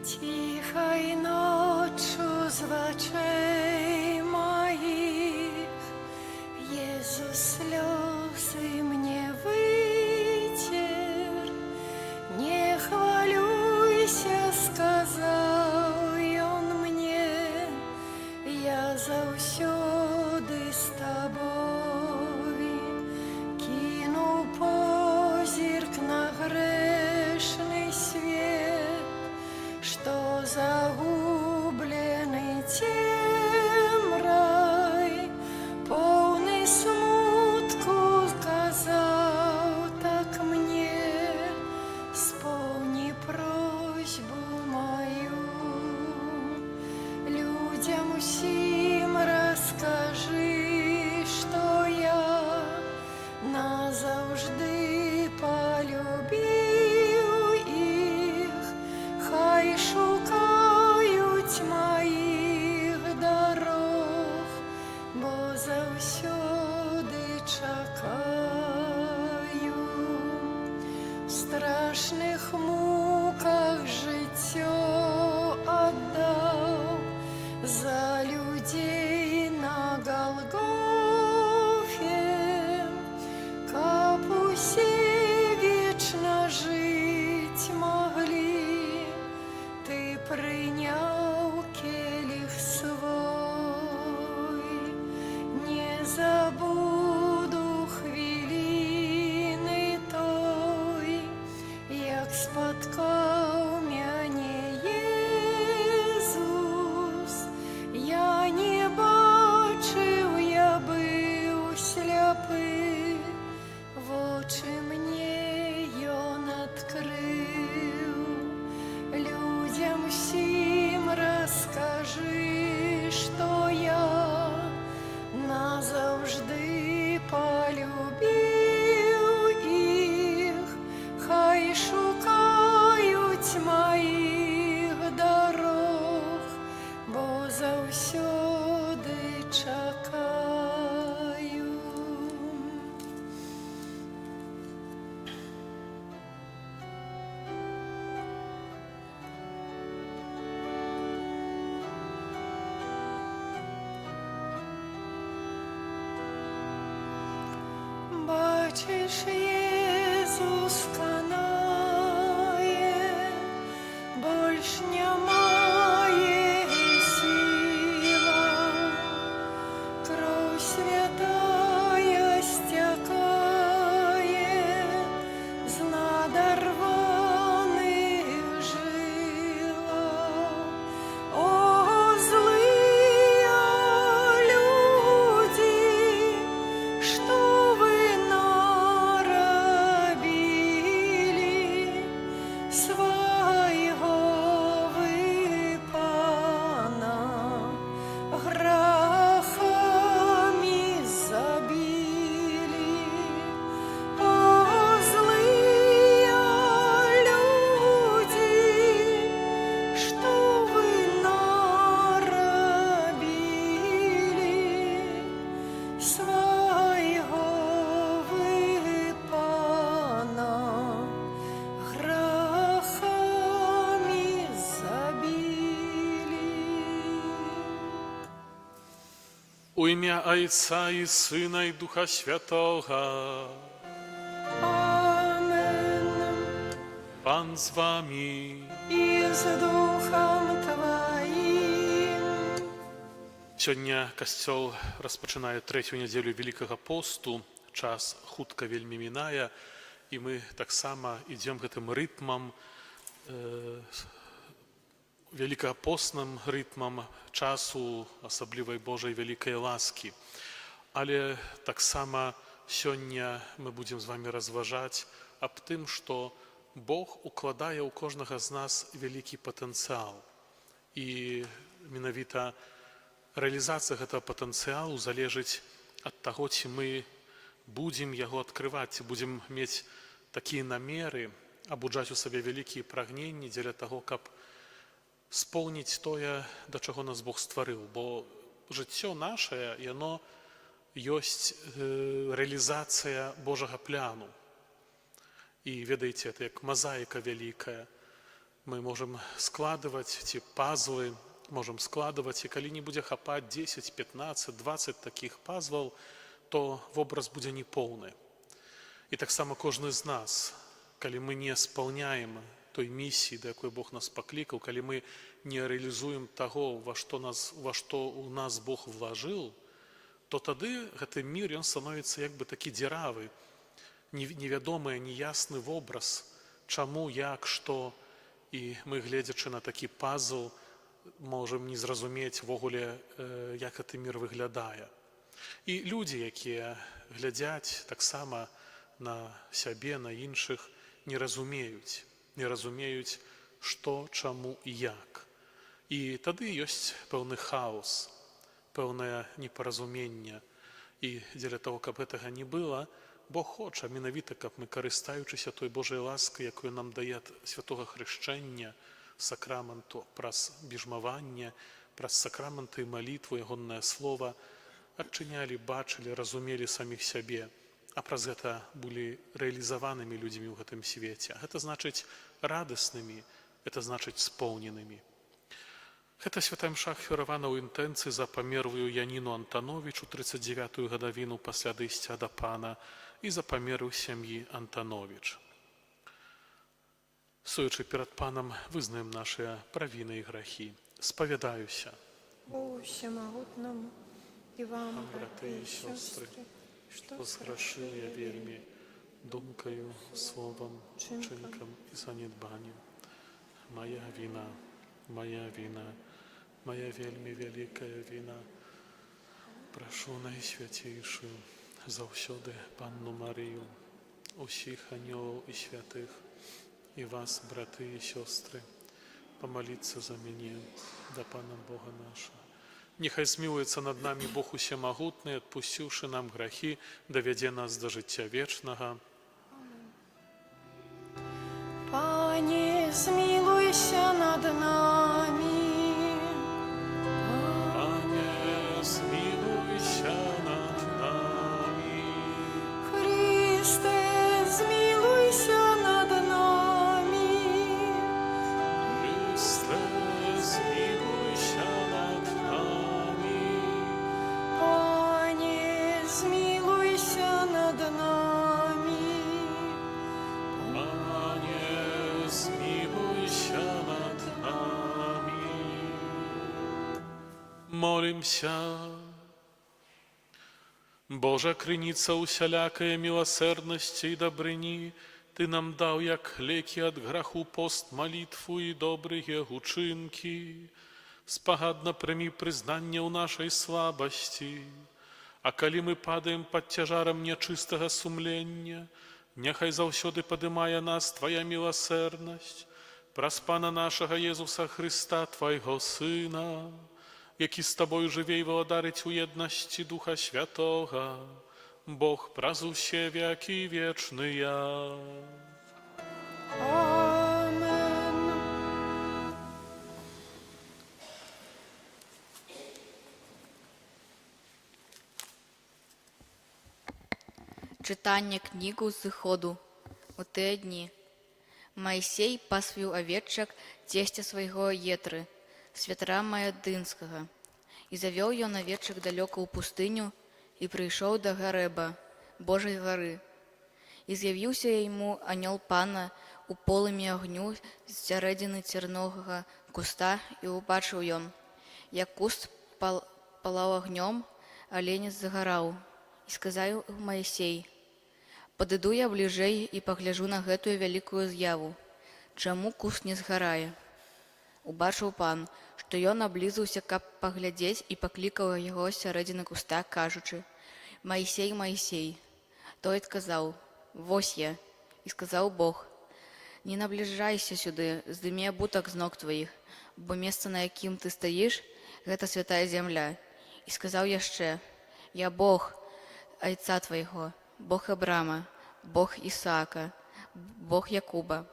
Тихой ночью з очей моих Иисус слезы мне вытер. Не хвалюйся, сказал Он мне, я заўсёды з тобой. Кину позирк на грешный свет, что загубленный тем рай, полный смутку сказал так мне, исполни просьбу мою. Людям усім расскажи, что я назавжди полюбил их, хай шукають моїх дорог, бо завсёды чакаю. В страшних муках життя отдав за людей на Голгофе, каб усі вічно жить могли. Ты принял келих свой, не забуду хвилины той, як спаткав мяне Єзус. Я не бачив, я быў сляпы, вочы мне ён адкрыў. Людям всім расскажи, что я назавжди полюбил их, хай шукають моїх дорог, бо завсёды чакаю. Бачиш, Єзус канає, больш немає сила, кров святая стякає з надарваних жилах. О, злые люди, что вы наробили, своего вы пана грехами забили. О, злые люди, что вы наробили, своего вы пана грехами забили. У ім'я Отця і Сина і Духа Святого. Amen. Пан з вами. І з Духом Твоїм. Сёння касцёл распачынае трэцюю нядзелю Великага посту. Час хутка вельмі мінае, і мы таксама ідзем гэтым рытмам, великапостным рытмам часу асаблівай Божай вялікай ласкі. Але таксама сёння мы будзем з вами разважаць аб тым, што Бог укладае ў кожнага з нас вялікі патэнцыял. І менавіта рэалізацыя гэтага патэнцыялу залежыць ад таго, ці мы будзем яго адкрываць, ці будзем мець такія намеры, абуджаць у сабе вялікія прагненні дзеля таго, каб споўніць тое, да чаго нас Бог стварыў. Бо жыццё нашае, яно ёсць рэалізацыя Божага пляну. І ведаеце, это як мазаіка вялікая. мы можам складываць ці пазлы, можам складываць, і калі не будзе хапаць 10, 15, 20 такіх пазваў, то вобраз будзе непоўны. І таксама кожны з нас, калі мы не спаўняем той місіі, да якой Бог нас паклікаў, калі мы не рэалізуем таго, во што ў нас Бог влажыў, то тады гэты мір, ён становіцца як бы такі дзіравы, невядомы, неясны вобраз, чаму, як, што. І мы, гледзячы на такі пазл, можам не зразумець ввогуле, як гэты мір выглядае. І людзі, якія глядзяць таксама на сябе, на іншых, не разумеюць, што, чаму і як. І тады ёсць пэўны хаос, пэўнае непаразуменне. І дзеля таго, каб гэтага не было, Бог хоча менавіта, каб мы, карыстаючыся той Божай ласкай, якую нам дае святога хрышчэння, сакраменту, праз біжмаванне, праз сакраменты і малітву, ягоннае слова, адчынялі, бачылі, разумелі саміх сябе, а праз гэта былі рэалізаванымі людзьмі ў гэтым свеце. Гэта значыць радаснымі, гэта значыць споўненымі. Гэта святая мша ахвяравана ў інтэнцыі за памерлую Яніну Антановіч у 39-ю гадавіну пасля адыйсця да Пана і за памерлых сям'і Антановіч. Стоячы перад Панам, вызнаем нашыя правіны і грахі. Спавядаюся. Богу всемогутному і вам, браты і сёстры, што зграшыў я вельмі думкаю, словам, чынкам і занядбаннем. Моя віна, моя вельмі вялікая віна. Прашу найсвяцейшую заўсёды Панну Марыю, усіх анёлаў і святых, і вас, браты і сёстры, памаліцца за мяне да Пана Бога нашага. Нехай змілуецца над намі Бог усемагутны, адпусціўшы нам грахі, давядзе нас да жыцця вечнага. Пане, змилуйся над нами. Пане, змілуйся над намі. Христе, змилуйся над нами. Христе, змілуйся над намі. Пане, змилуйся над нами. Пане, змілуйся над намі. Молімся. Божа крыніца усялякае міласэрнасці і дабрыні, Ты нам даў, як лекі ад граху, пост, малітву і добрыя гучынкі. Спагадна прымі прызнанне ў нашай слабасці. А калі мы падаем пад цяжарам нячыстага сумлення, няхай заўсёды падымае нас Твая міласэрнасць праз Пана нашага Езуса Хрыста, Твайго Сына, які з Табою жыве і валадарыць у еднасці Духа Святога, Бог праз усе векі вечныя. Амен. Читання книгу Зыходу. У те дні Моисей пасвіў авечак цесця свайго Етры, святара Маядынскага, і завёў ён авечак далёка ў пустыню і прыйшоў да Гарэба, Божай гары. І з'явіўся яму анёл Пана у полымі агню з сярэдзіны цярнога куста, і убачыў ён, як куст палаў агнём, а ленец загараў. І сказаў Моисей: «Падыду я бліжэй і пагляжу на гэтую вялікую з'яву. Чаму куст не згарае?» Убачыў Пан, што ён наблізіўся, каб паглядзець, і паклікаў яго з сярэдзіны куста, кажучы: «Моисей, Моисей!» Той адказаў: «Вось я». І сказаў Бог: «Не набліжайся сюды, здыме абутак з ног тваіх, бо месца, на якім ты стаіш, гэта святая зямля». І сказаў яшчэ: «Я Бог айца твайго, Бог Абрама, Бог Ісаака, Бог Якуба».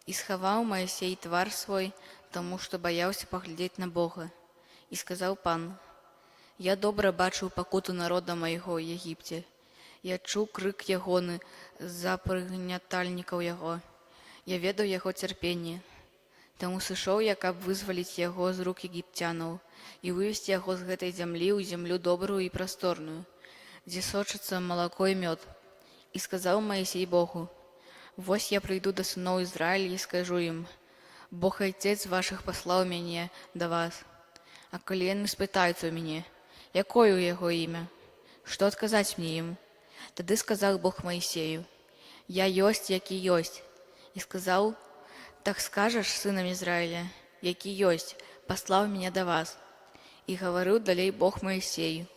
І схаваў Моисей твар свой, таму што баяўся паглядзець на Бога. І сказаў Пан: «Я добра бачыў пакуту народа майго ў Егіпце. Я чуў крык ягоны з-за прыгнятальнікаў яго. Я ведаў яго цярпенне. Таму сышоў я, каб вызваліць яго з рук егіпцянаў і вывесці яго з гэтай зямлі ў зямлю добрую і прасторную, дзе сочыцца малако і мёд. І сказаў Маісей Богу: «Вось я прыйду да сыноў Ізраіля і скажу ім: Бог Айцец вашых паслаў мяне да вас. А калі яны спытаюцца ў мяне, якое ў яго імя, што адказаць мне ім?» Тады сказаў Бог Маісею: «Я ёсць, які ёсць». І сказаў: «Так скажаш сынам Ізраіля, які ёсць, паслаў мяне да вас». І гаварыў далей Бог Маісею: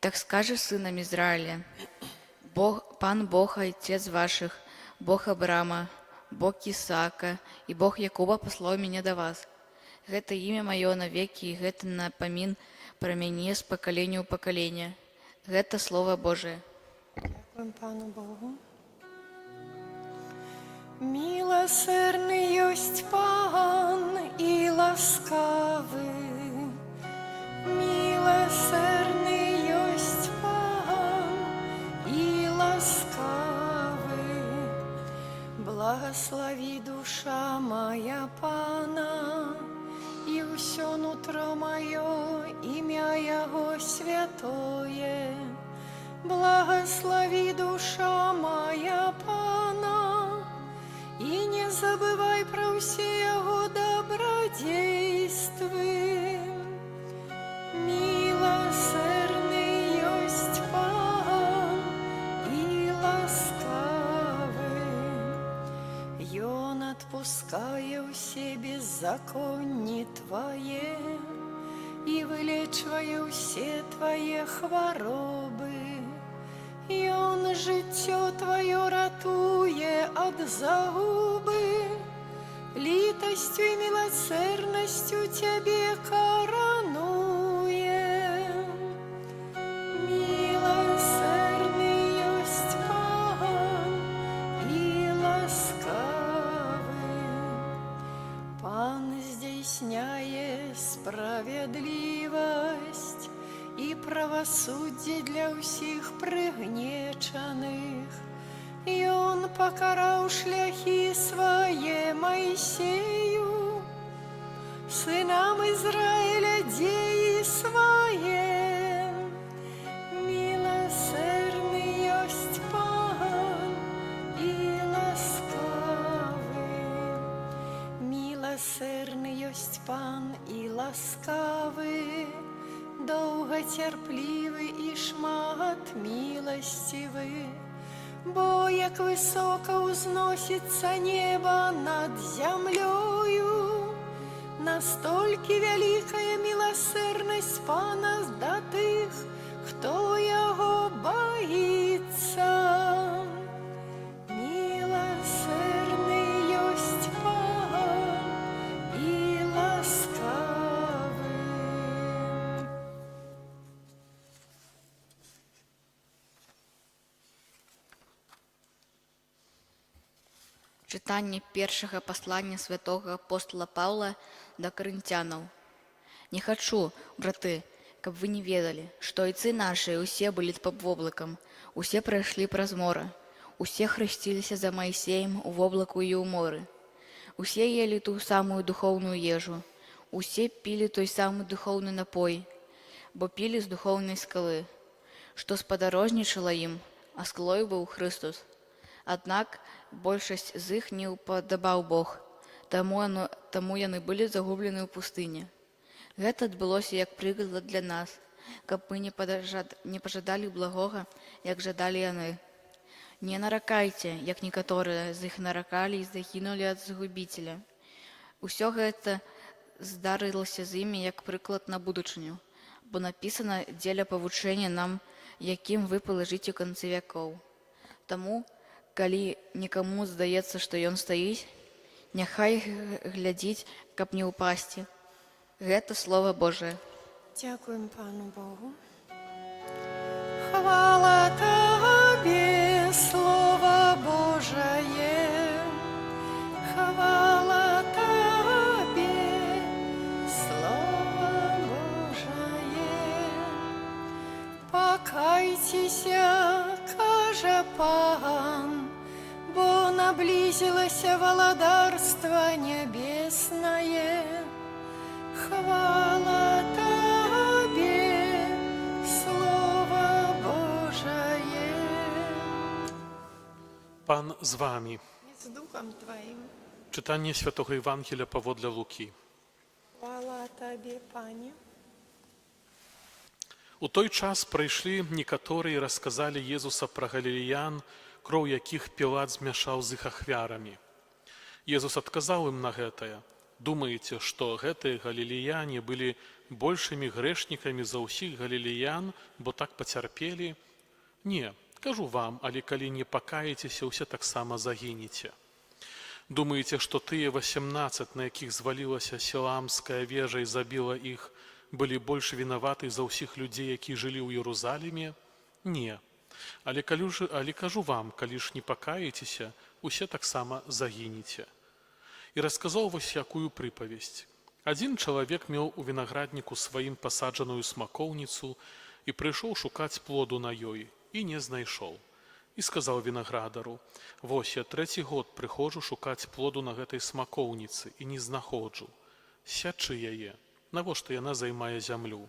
«Так скажаш сынам Ізраіля: Пан Бог Айцец вашых, Бог Абрама, Бог Ісаака і Бог Якуба паслаў мяне да вас. Гэта імя маё навекі, і гэта напамін пра мяне з пакалення ў пакаленне. Гэта Слова Божие». Дякуємо Пану Богу. Милосердний єсть Пан і ласкавий, милосердний єсть Пан і ласкавий. Благослови душа моя Пана, і усё нутро моё ім'я Його святое. Благослови душа моя Пана, и не забывай про все Его добродействы. Милосердный есть Пан и ласкавый, и Он отпуская все беззаконие Твое и вылечивая все Твои хворобы. И Он життё Твое ратує от загубы, литостью и милосердностью Тебе коронує. Милосердный есть Пан и ласкавый, Пан здійсняє справедливость и правосудие для всех пригнечаных. И Он покарал шляхи свои Моисею, сынам Израиля деи свои. Милосердный есть Пан и ласкавый, милосердный есть Пан и ласкавый, довготерпливий і шмат милостивий. Бо як високо узносится небо над землею, настолько великая милосердность Пана до тих, хто Його боится. Милосердный есть Пан и ласкавый. Чытанне першага паслання святога апостола Паўла да карынцянаў. «Не хачу, браты, каб вы не ведалі, што айцы нашы ўсе былі пад воблакам, усе прайшлі праз мора, усе хрысціліся за Маісеем у воблаку і ў моры, усе елі ту самую духоўную ежу, усе пілі той самы духоўны напой, бо пілі з духоўнай скалы, што спадарожнічала ім, а скалой быў Хрыстус. Аднак большасць з іх не ўпадабаў Бог, таму яны былі загублены ў пустыні. Гэта адбылося як прыклад для нас, каб мы не пажадалі благога, як жадалі яны. Не наракайце, як некаторыя з іх наракалі і загінулі ад згубіцеля. Усё гэта здарылася з імі як прыклад на будучыню, бо напісана дзеля павучэння нам, якім вы палажыце ў канцы вякоў. Таму, калі некаму здаецца, што ён стаіць, няхай глядзіць, каб не ўпасці. Гэта Слова Божие». Дякуємо Пану Богу. Хвала Тобі, Слово Божие, хвала Тобі, Слово Божие. Покайтеся, каже Пан, бо на наблизилось володарство небесное. Хвала Тебе, Слово Божие. Pan z wami. Z Duchem Twoim. Czytanie Świętego Ewangelia powodle Luki. Хвала Тебе, Пане. У той час прийшли некаторі і розказали Єзуса про галілеян, кров яких Пілат змяшаў з іх ахвярамі. Езус адказаў ім на гэтае: думаеце, што гэтыя галілеяне былі большымі грэшнікамі за ўсіх галілеян, бо так пацярпелі? Не, кажу вам, але калі не пакаецеся, усе таксама загінеце. Думаеце, што тыя 18, на якіх звалілася Сіламская вежа і забіла іх, былі больш вінаваты за ўсіх людзей, які жылі ў Єрусаліме? Не. Але кажу вам, калі ж не пакаецеся, усе таксама загінеце. І расказаў вось якую прыпавесць. Адзін чалавек меў у вінаградніку сваім пасаджаную смакоўніцу і прыйшоў шукаць плоду на ёй, і не знайшоў. І сказаў вінаградару: вось я 3 год прыходжу шукаць плоду на гэтай смакоўніцы і не знаходжу. Сячы яе. Навошта яна займае зямлю?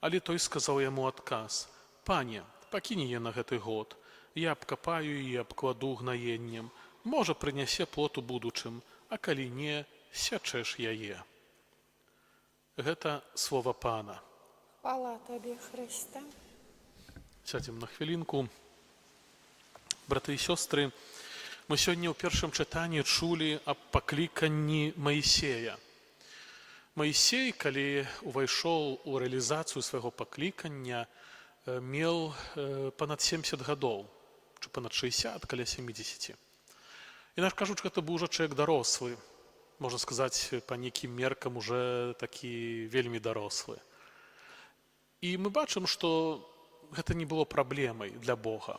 Але той сказаў яму адказ: пане, пакінь яе на гэты год, я абкапаю і абкладу гнаеннем, можа прынясе плод у будучым, а калі не, сячэш яе. Гэта слова Пана. Хвала Тебе, Христе. Сядзем на хвілінку. Браты і сёстры, мы сёння ў першым чытанні чулі аб пакліканні Маісея. Маісей, калі увайшоў у рэалізацыю свайго паклікання, меў панад 70 гадоў, чи панад 60, каля 70. Інакш кажучы, гэта быў ужо чалавек дарослы, можна сказаць, па нейкім меркам уже такі вельмі дарослы. І мы бачым, што гэта не было праблемай для Бога.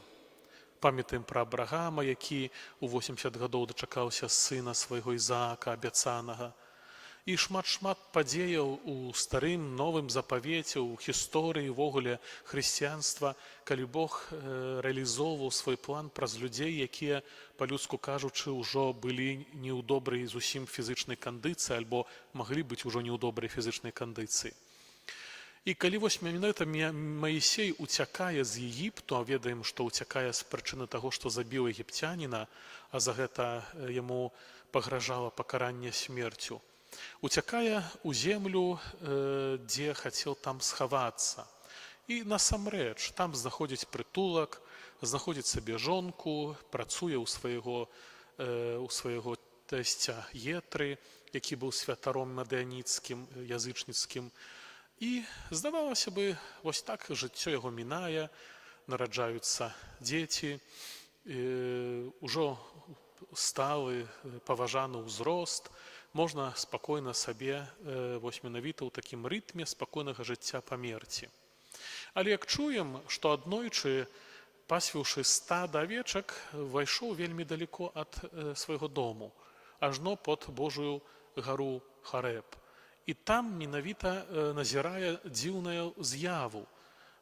Памятаем пра Абрагама, які у 80 гадоў дачакаўся сына свайго Ізаака, абяцанага. І шмат падзеяў у старым, новым запавеце, у гісторыі, ввогуле хрысціянства, калі Бог рэалізоўваў свой план праз людзей, якія, па-людску кажучы, ўжо былі не ў добрай зусім фізычнай кандыцыі, альбо маглі быць ужо не ў добрай фізычнай кандыцыі. І калі вось менавіта Маісей уцякае з Егіпту, а ведаем, што уцякае з прычыны таго, што забіў егіпцяніна, а за гэта яму пагражала пакаранне смерцю, уцякае ў землю, дзе хацеў там схавацца. І насамрэч, там знаходзіць прытулак, знаходзіць сабе жонку, працуе ў свайго тэсця Етры, які быў святаром мадыяніцкім, язычніцкім. І, здавалася бы, вось так жыццё яго мінае, нараджаюцца дзеці, ужо сталы, паважаны ўзрост, можна спакойна сабе, вось менавіта ў такім рытме спакойнага жыцця памерці. Але як чуем, што аднойчы, пасвіўшы стада авечак, вайшоў вельмі далеко ад свайго дому, ажно под Божую гару Харэб. І там менавіта назірае дзіўную з'яву,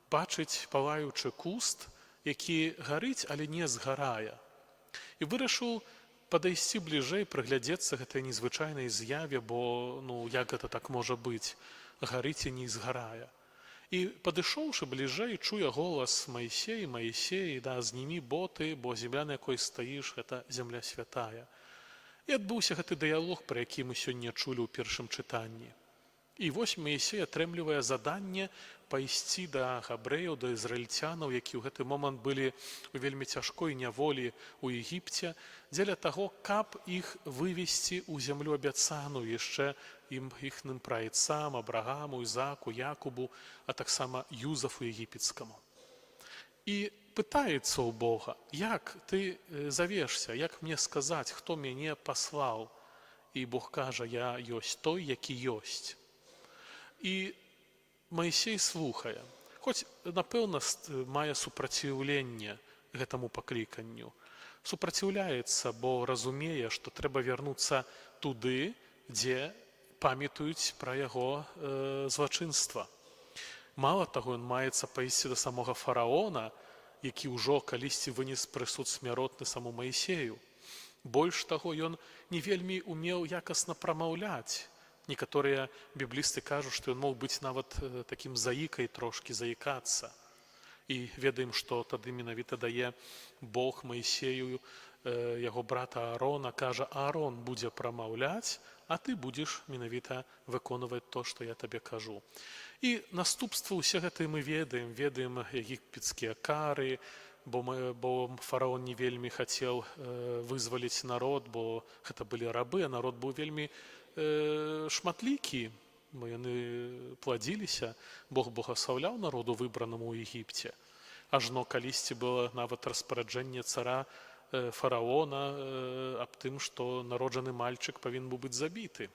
бачыць палаючы куст, які гарыць, але не згарае. І вырашыў падайсці бліжэй, прыглядзецца гэтай незвычайнай з'яве, бо, як гэта так можа быць, гарыць і не згарае. І падышоўшы бліжэй, чуе голас: Маісей, Маісей, знімі боты, бо зямля, на якой стаіш, гэта зямля святая. І адбыўся гэты дыялог, пра які мы сёння чулі ў першым чытанні. І вось Маісей атрымлівае заданне пайсці да габрэяў, да ізраільцянаў, які ў гэты момант былі ў вельмі цяжкой няволі ў Егіпце, дзеля таго, каб іх вывесці ў зямлю абяцаную яшчэ іхным праайцам Абрагаму, Ізааку, Якубу, а таксама Юзафу егіпецкаму. І пытаецца ў Бога: як ты завешся, як мне сказаць, хто мяне паслаў? І Бог кажа: я ёсць той, які ёсць. І Маісей слухае, хоць, напэўна, мае супраціўленне гэтаму пакліканню. Супраціўляецца, бо разумее, што трэба вярнуцца туды, дзе памятаюць пра яго злачынства. Мала таго, ён маецца пайсці да самога фараона, які ўжо калісьці вынес прысуд смяротны саму Маісею. Больш таго, ён не вельмі умеў якасна прамаўляць. Некаторыя біблісты кажуць, што ён мог быць нават такім заікай трошкі, заікацца. І ведаем, што тады менавіта дае Бог Маісею яго брата Аарона, кажа: Аарон будзе прамаўляць, а ты будзеш менавіта выконваць то, што я табе кажу. І наступствы ўсе гэтыя мы ведаем егіпецкія кары, бо фараон не вельмі хацеў вызваліць народ, бо гэта былі рабы, а народ быў вельмі шматлікі, бо яны пладзіліся. Бог благаслаўляў народу выбранаму ў Егіпце. Ажно калісьці было нават распараджэнне цара фараона аб тым, што народжаны мальчык павінен быў быць забіты.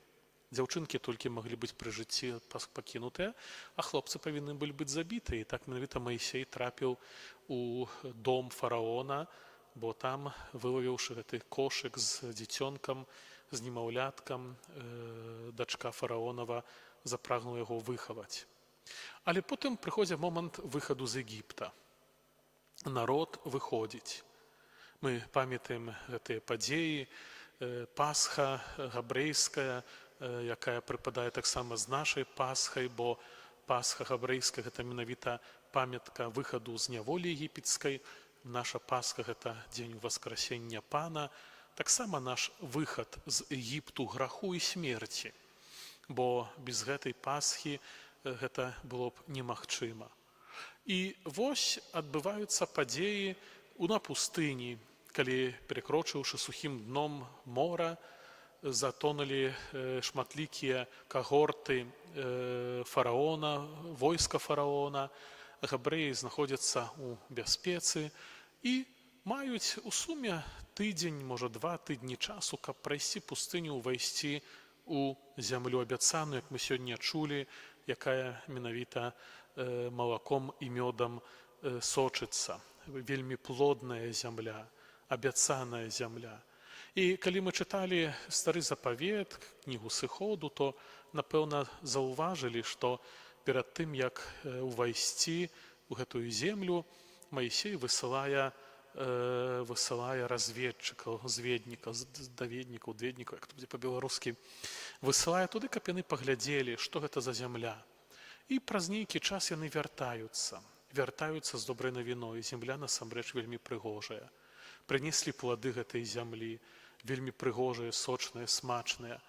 Дзяўчынкі толькі маглі быць пры жыцці пакінутыя, а хлопцы павінны былі быць забіты. І так менавіта Маісей трапіў у дом фараона, бо там, вылавіўшы гэты кошык з дзіцёнкам, з немаўляткам, дачка фараонава запрагнула яго выхаваць. Але потым прыходзіць момант выхаду з Егіпта. Народ выходзіць. Мы памятаем гэтыя падзеі, Пасха габрэйская, якая прыпадае таксама з нашай Пасхай, бо Пасха габрэйская – гэта менавіта памятка выхаду з няволі егіпецкай. Наша Пасха – гэта дзень Васкрасення Пана. Таксама наш выхад з Егіпту граху і смерці, бо без гэтай Пасхі гэта было б немагчыма. І вось адбываюцца падзеі на пустыні, калі, перакрочыўшы сухім дном мора, затонулі шматлікія кагорты фараона, войска фараона. Габрэі знаходзяцца ў бяспецы і маюць у суме тыдзень, можа 2 тыдні часу, каб прайсці пустыню, увайсці у зямлю абяцаную, як мы сёння чулі, якая менавіта малаком і мёдам сочыцца. Вельмі плодная зямля, абяцаная зямля. І калі мы чыталі стары запавет, кнігу Сыходу, то, напэўна, заўважылі, што перад тым, як увайсці ў гэтую землю, Маісей высылае разведчыкаў, даведнікаў, як то будзе па-беларускі, высылае туды, каб яны паглядзелі, што гэта за зямля. І праз нейкі час яны вяртаюцца з добрай навіной. Зямля насамрэч вельмі прыгожая. Прынеслі плады гэтай зямлі, вельмі прыгожыя, сочныя, смачныя.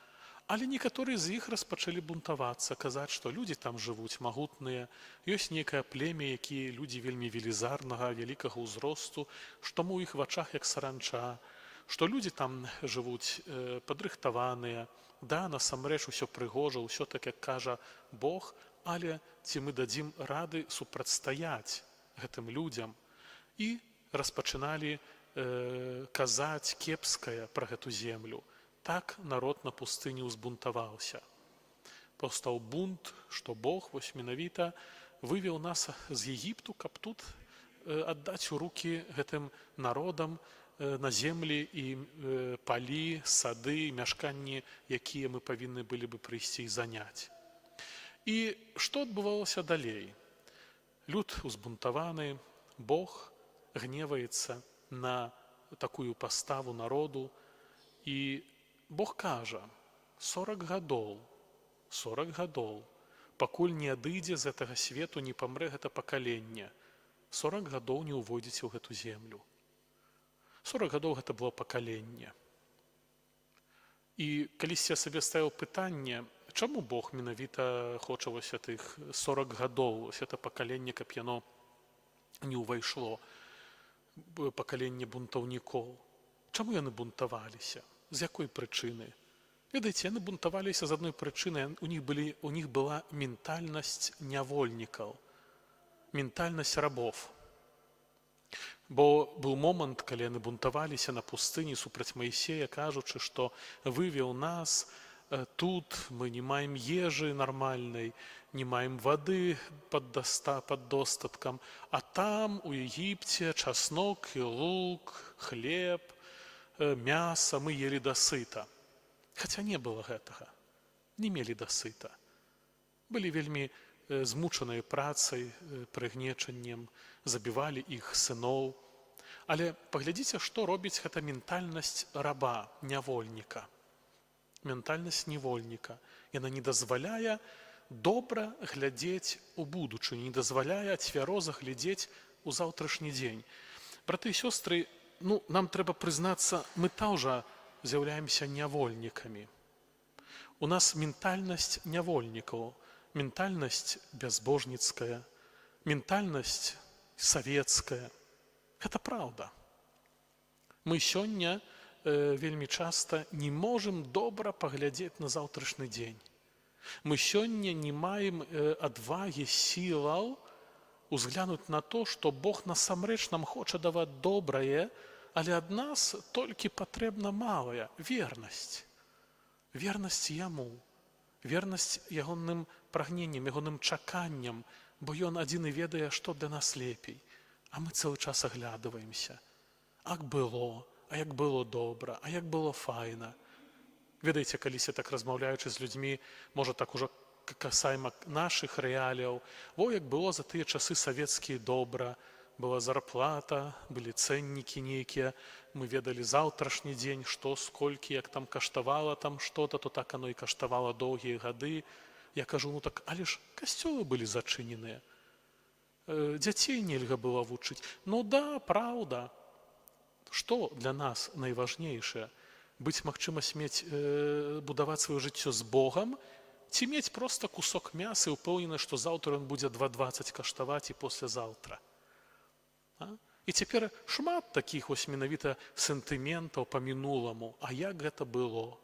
Але некаторыя з іх распачалі бунтавацца, казаць, што людзі там жывуць магутныя, ёсць нейкае племя, якія людзі вельмі велізарнага, вялікага ўзросту, што мы ў іх вачах як саранча, што людзі там жывуць падрыхтаваныя. Да, насамрэч усё прыгожа, усё так, як кажа Бог, але ці мы дадзім рады супрацьстаяць гэтым людзям? І распачыналі казаць кепскае пра гэту землю. Так народ на пустыні ўзбунтаваўся. Паўстаў бунт, што Бог вось менавіта вывеў нас з Егіпту, каб тут аддаць у рукі гэтым народам на землі і палі, сады, мяшканні, якія мы павінны былі бы прыйсці і заняць. І што адбывалася далей? Люд узбунтаваны, Бог гневаецца на такую паставу народу, і Бог кажа: 40 гадоў, пакуль не адыдзе з гэтага свету, не памрэ гэта пакаленне, 40 гадоў не ўвойдзеце ў гэту землю. 40 гадоў гэта было пакаленне. І калісьці я сабе ставіў пытанне, чаму Бог менавіта хоча вось тых 40 гадоў, вось гэта пакаленне, каб яно не ўвайшло, пакаленне бунтаўнікоў. Чаму яны бунтаваліся? З якой прычыны? Ведаеце, яны бунтаваліся з адной прычыны. У них была ментальнасць нявольнікаў, ментальнасць рабов. Бо быў момант, калі яны бунтаваліся на пустыні супраць Маісея, кажучы, што вывеў нас, тут мы не маем ежы нармальнай, не маем вады пад достаткам, а там у Егіпце часнок і лук, хлеб, мяса мы елі дасыта. Хаця не было гэтага, не мелі дасыта. Былі вельмі змучаныя працай, прыгнечаннем, забівалі іх сыноў. Але паглядзіце, што робіць гэта ментальнасць раба, нявольніка. Ментальнасць невольніка. Яна не дазваляе добра глядзець у будучыню, не дазваляе цвяроза глядзець у заўтрашні дзень. Браты і сёстры, нам трэба прызнацца, мы таўжа з'яўляемся нявольнікамі. У нас ментальнасць нявольнікаў, ментальнасць бязбожніцкая, ментальнасць савецкая. Гэта праўда. Мы сёння вельмі часта не можам добра паглядзець на заўтрашні дзень. Мы сёння не маем адвагі, сілаў узглянуць на то, што Бог насамрэч нам хоча даваць добрае, але ад нас толькі патрэбна малая вернасць. Вернасць Яму, вернасць ягоным прагненням, ягоным чаканням, бо Ён адзін і ведае, што для нас лепей. А мы цэлы час аглядваемся. Ак было, а як было добра, а як было файна. Ведаеце, каліся так размаўляючы з людзьмі, можа так ужо касайма нашых рэаліяў, як было за тыя часы савецкія добра, была зарплата, былі цэннікі нейкія, мы ведалі заўтрашні дзень, што, сколькі, як там каштавала там што-то, то так оно і каштавала доўгія гады. Я кажу, так, але ж касцёлы былі зачыненыя. Дзяцей нельга было вучыць. Да, праўда. Што для нас найважнейшае? Быць магчымасць мець, будаваць сваё жыццё з Богам, ці мець проста кусок мяса і ўпэўнены, што заўтра ён будзе 2,20 каштаваць і послезаўтра. І цяпер шмат такіх менавіта сентыментаў па мінуламу. А як гэта было?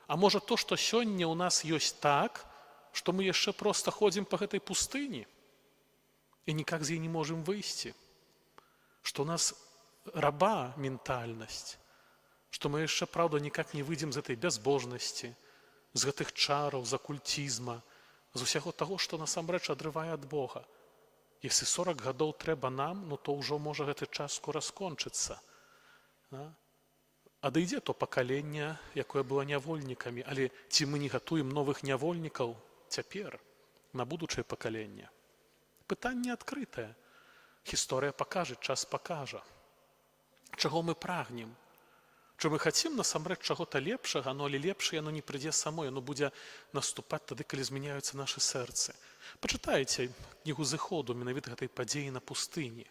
А можа то, што сёння ў нас ёсць так, што мы яшчэ проста ходзім па гэтай пустыні і ніяк з яе не можам выйсці? Што ў нас раба ментальнасць, што мы яшчэ, праўда, ніяк не выйдзем з гэтай бязбожнасці, з гэтых чараў, з акультізма, з усяго таго, што насамрэч адрывае ад Бога. Если 40 гадоў трэба нам, то ўжо можа гэты час скора скончыцца. Адыдзе то пакаленне, якое было нявольнікамі, але ці мы не гатуем новых нявольнікаў цяпер, на будучае пакаленне? Пытанне адкрытае. Гісторыя пакажа, час пакажа. Чаго мы прагнем? Чи мы хацім насамрэч чаго-то лепшага, але лепшае яно не прыйдзе само, яно будзе наступаць тады, калі змяняюцца нашы сэрцы. Пачытайце кнігу зыходу менавіта гэтай падзеі на пустыні.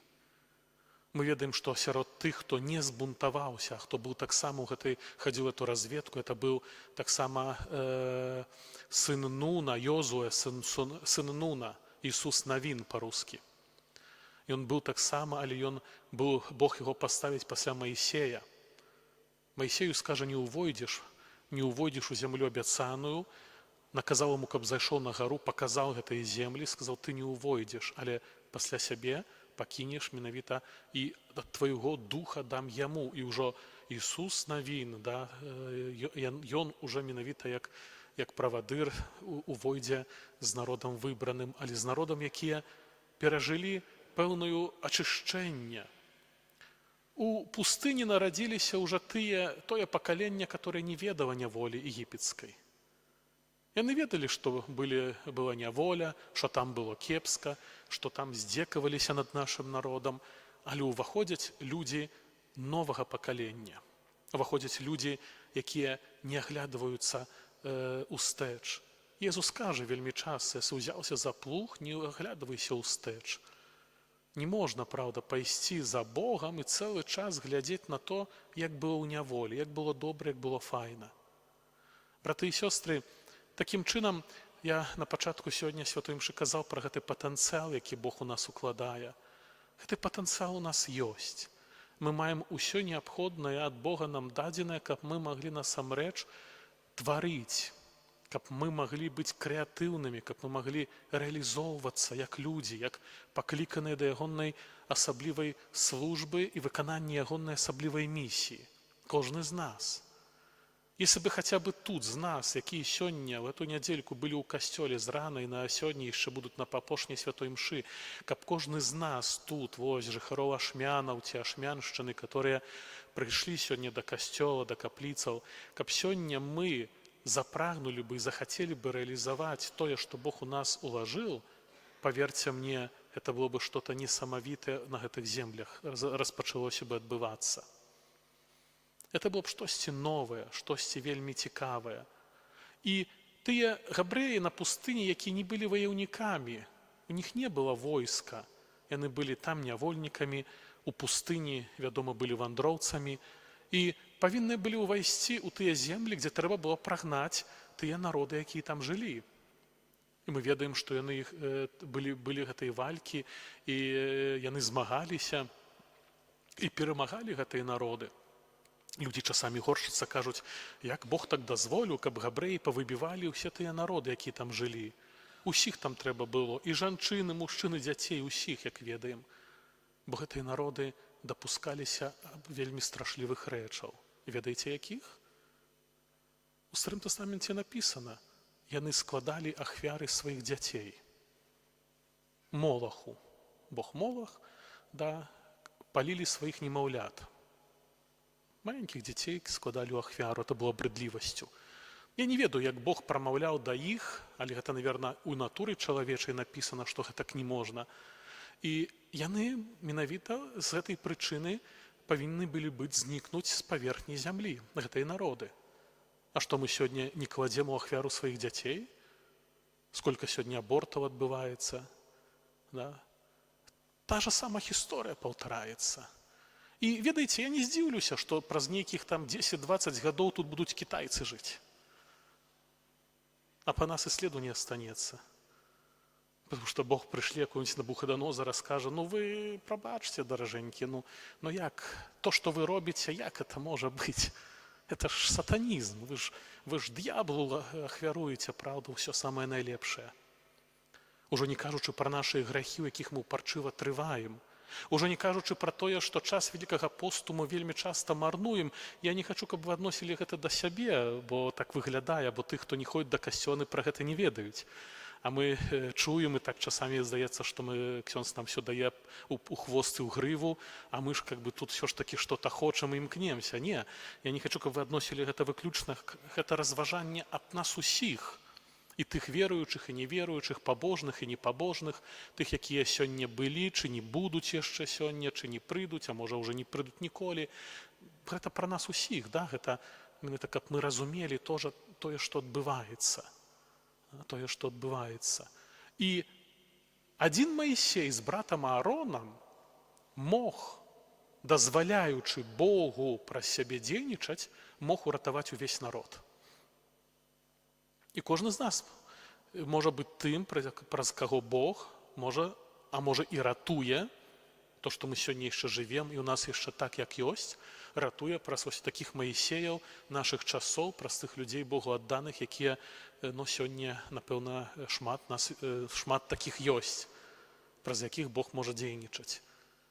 Мы ведаем, што сярод тых, хто не збунтаваўся, хто быў таксама ў гэтай, хадзіў эту разведку, это быў таксама сын Нуна, Йозуэ, сын Нуна, Ісус Навін па-рускі. Ён быў таксама, але Бог яго паставіць пасля Маісея. Маісею скажа, не ўвойдзеш у зямлю абяцаную, наказаў яму, каб зайшоў на гару, паказаў гэтыя землі, сказаў, ты не ўвойдзеш, але пасля сябе пакінеш менавіта і ад твайго духа дам яму. І ўжо Ісус Навін, ён уже менавіта як правадыр увойдзе з народам выбраным, але з народам, якія перажылі пэўную ачышчэнне. У пустыні нарадзіліся ўжо тое пакаленне, которое не ведала няволі егіпецкай. Яны ведалі, што была няволя, што там было кепска, што там здзекаваліся над нашым народам, але ўваходзяць людзі новага пакалення. Уваходзяць людзі, якія не аглядваюцца ўстэч. Езус кажа вельмі часта, если ўзяўся за плуг, не аглядвайся ўстэч. Не можна, праўда, пайсці за Богам і цэлы час глядзець на то, як было ў няволі, як было добра, як было файна. Браты і сёстры, такім чынам, я на пачатку сёння святой імшы казаў пра гэты патэнцыял, які Бог у нас укладае. Гэты патэнцыял у нас ёсць. Мы маем усё неабходнае ад Бога нам дадзенае, каб мы маглі насамрэч тварыць, каб мы маглі быць крэатыўнымі, каб мы маглі рэалізоўвацца як людзі, як пакліканыя да ягонай асаблівай службы і выканання ягонай асаблівай місіі. Кожны з нас. Если бы хаця бы тут з нас, якія сёння в эту нядзельку былі ў касцёле з рана і на сёння яшчэ будуць на апошняй святой імшы, каб кожны з нас тут, жыхароў ашмянаў ці ашмяншчыны, которые прыйшлі сёння да касцёла, да капліцаў, каб сёння мы запрагнулі бы і захацелі бы рэалізаваць тое, што Бог у нас улажыў, паверце мне, это было бы что-то несамавітае на гэтых землях, распачалося бы адбывацца. Это было б штосьці новае, штосьці вельмі цікавае. І тыя габрэі на пустыні, якія не былі ваяўнікамі, у них не было войска, яны былі там нявольнікамі, у пустыні, вядома, былі вандроўцамі, і павінны былі ўвайсці ў тыя землі, дзе трэба было прагнаць тыя народы, якія там жылі. І мы ведаем, што яны былі гэтыя валькі, і яны змагаліся і перамагалі гэтыя народы. Людзі часамі горшацца, кажуць, як Бог так дазволіў, каб габрэі павыбівалі ўсе тыя народы, якія там жылі. Усіх там трэба было, і жанчыны, мужчыны, дзяцей, усіх, як ведаем. Бо гэтыя народы дапускаліся вельмі страшлівых рэчаў. Ведаеце, якіх? У Старым Тастаменце напісана, яны складалі ахвяры сваіх дзяцей. Молаху. Бог Молах, палілі сваіх немаўлят. Маленькіх дзяцей складалі ў ахвяру, это было брыдлівасцю. Я не ведаю, як Бог прамаўляў да іх, але гэта, наверное, у натуры чалавечай напісана, што гэтак не можна. І яны менавіта з гэтай прычыны павінны былі быць знікнуць з паверхні зямлі, гэтыя народы. А што мы сёння не кладзем у ахвяру сваіх дзяцей? Сколько сёння абортаў адбываецца? Та же сама гісторыя паўтараецца. І ведаеце, я не здзіўлюся, што праз нейкіх там 10-20 гадоў тут будуць кітайцы жыць. А па нас і следу не астанецца. Потому что Бог прышлі какой-нибудь Навуходонозора, скажа, ну вы прабачце, даражэнькі, ну як, то, што вы робіце, як это можа быць? Это ж сатанізм, вы ж д'яблу ахвяруеце, правда, ўсё самае найлепшае. Ужо не кажучы пра нашы грахі, у якіх мы ўпарчыва трываем. Ужо не кажучы пра тое, што час вялікага посту мы вельмі часта марнуем. Я не хачу, каб вы адносілі гэта да сябе, бо так выглядае, бо тых, хто не ходзіць да касцёны, пра гэта не ведаюць. А мы чуем, і так часамі здаецца, што ксёндз нам все дае у хвост і ў грыву, а мы ж как бы тут все ж таки што-то хочам і імкнемся. Не, я не хачу, каб вы адносілі гэта выключна, гэта разважанне ад нас усіх. І тых веруючых і неверуючых, пабожных і непабожных, тых, якія сёння былі, чы не будуць яшчэ сёння, чы не прыйдуць, а можа ўжо не прыйдуць ніколі. Гэта пра нас усіх, гэта каб мы разумелі тое, што адбываецца. Тое, што адбываецца. І адзін Маісей з братам Ааронам мог, дазваляючы Богу праз сябе дзейнічаць, мог уратаваць увесь народ. І кожны з нас можа быць тым, праз каго Бог можа і ратуе то, што мы сёння яшчэ жывем, і ў нас яшчэ так, як ёсць, ратуе праз ось такіх Маісеяў нашых часоў, праз тых людзей Богу адданых, якія сёння, напэўна, шмат такіх ёсць, праз якіх Бог можа дзейнічаць.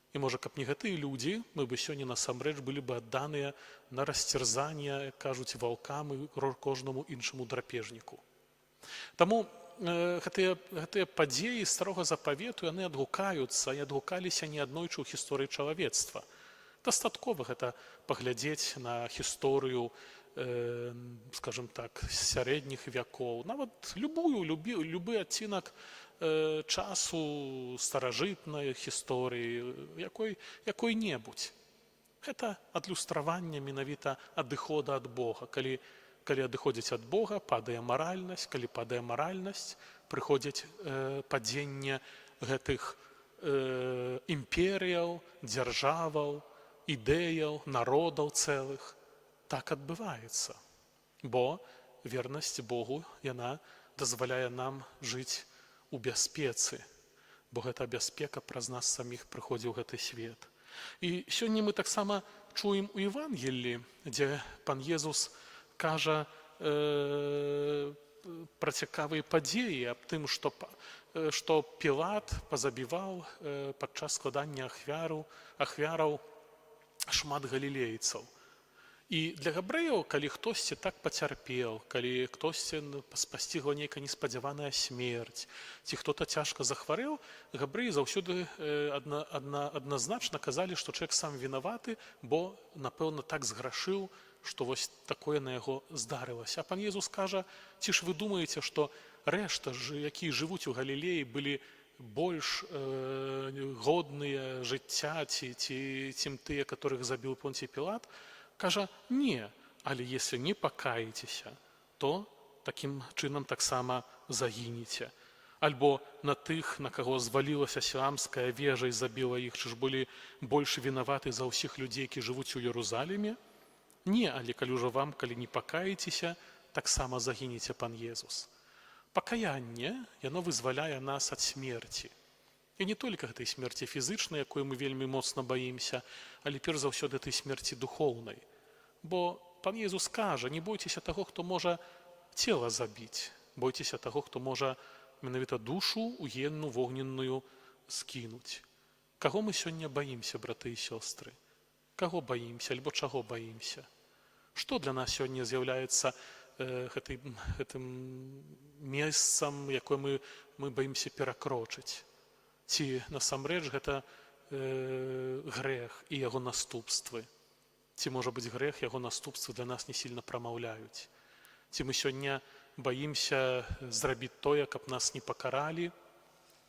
І можа, каб не гэтыя людзі, мы бы сёння насамрэч былі бы адданыя на расцярзанне, кажуць, ваўкам і кожнаму іншаму драпежніку. Таму гэтыя падзеі старога запавету, яны адгукаюцца і адгукаліся неаднойчы ў гісторыі чалавецтва. Дастаткова гэта паглядзець на гісторыю, скажем так, сярэдніх вякоў, нават любы адцінак часу старажытнай гісторыі, якой-небудзь. Гэта адлюстраванне менавіта адыхода ад Бога. Калі адыходзіць ад Бога, падае маральнасць, калі падае маральнасць, прыходзіць падзенне гэтых імперыяў, дзяржаваў, ідэяў, народаў цэлых. Так адбываецца. Бо вернасць Богу, яна дазваляе нам жыць у бяспецы, бо гэта бяспека праз нас саміх прыходзіў гэты свет. І сёння мы таксама чуем у Евангеллі, дзе пан Езус кажа пра цікавыя падзеі аб тым, што Пілат пазабіваў падчас складання ахвяраў шмат галілейцаў. І для габрэяў, калі хтосьці так пацярпеў, калі хтосьці пастигла нейкая неспадзяваная смерць, ці хто-то цяжка захварэў, габрэі заўсёды адназначна казалі, што чалавек сам вінаваты, бо, напэўна, так зграшыў, што вось такое на яго здарылася. А пан Езус кажа, ці ж вы думаеце, што рэшта, якія жывуць у Галілеі, былі больш годныя жыцця, цім тыя, которых забіў Понцій Пілат, кажа, не, але если не пакаецеся, то такім чынам таксама загінеце. Альбо на тых, на каго звалілася сіламская вежа і забіла іх, чи ж былі больш вінаваты за ўсіх людзей, які жывуць у Єрусаліме? Не, але калі ўжо вам, калі не пакаецеся, таксама загінеце пан Езус. Пакаянне, яно вызваляе нас ад смерці. І не толькі гэтай смерці фізычнай, якой мы вельмі моцна баімся, але перш за ўсё гэтай смерці духоўнай. Бо пан Езус кажа, не бойцеся таго, хто можа цела забіць, бойцеся таго, хто можа менавіта душу угенную, вогненную скінуць. Каго мы сёння баімся, браты і сёстры? Каго баімся, альбо чаго баімся? Што для нас сёння з'яўляецца гэтым месцам, якое мы баімся перакрочыць? Ці насамрэч гэта грэх і яго наступствы? Ці, можа быць, грэх, яго наступствы для нас не сильно прамаўляюць? Ці мы сёння баімся зрабіць тое, каб нас не пакаралі,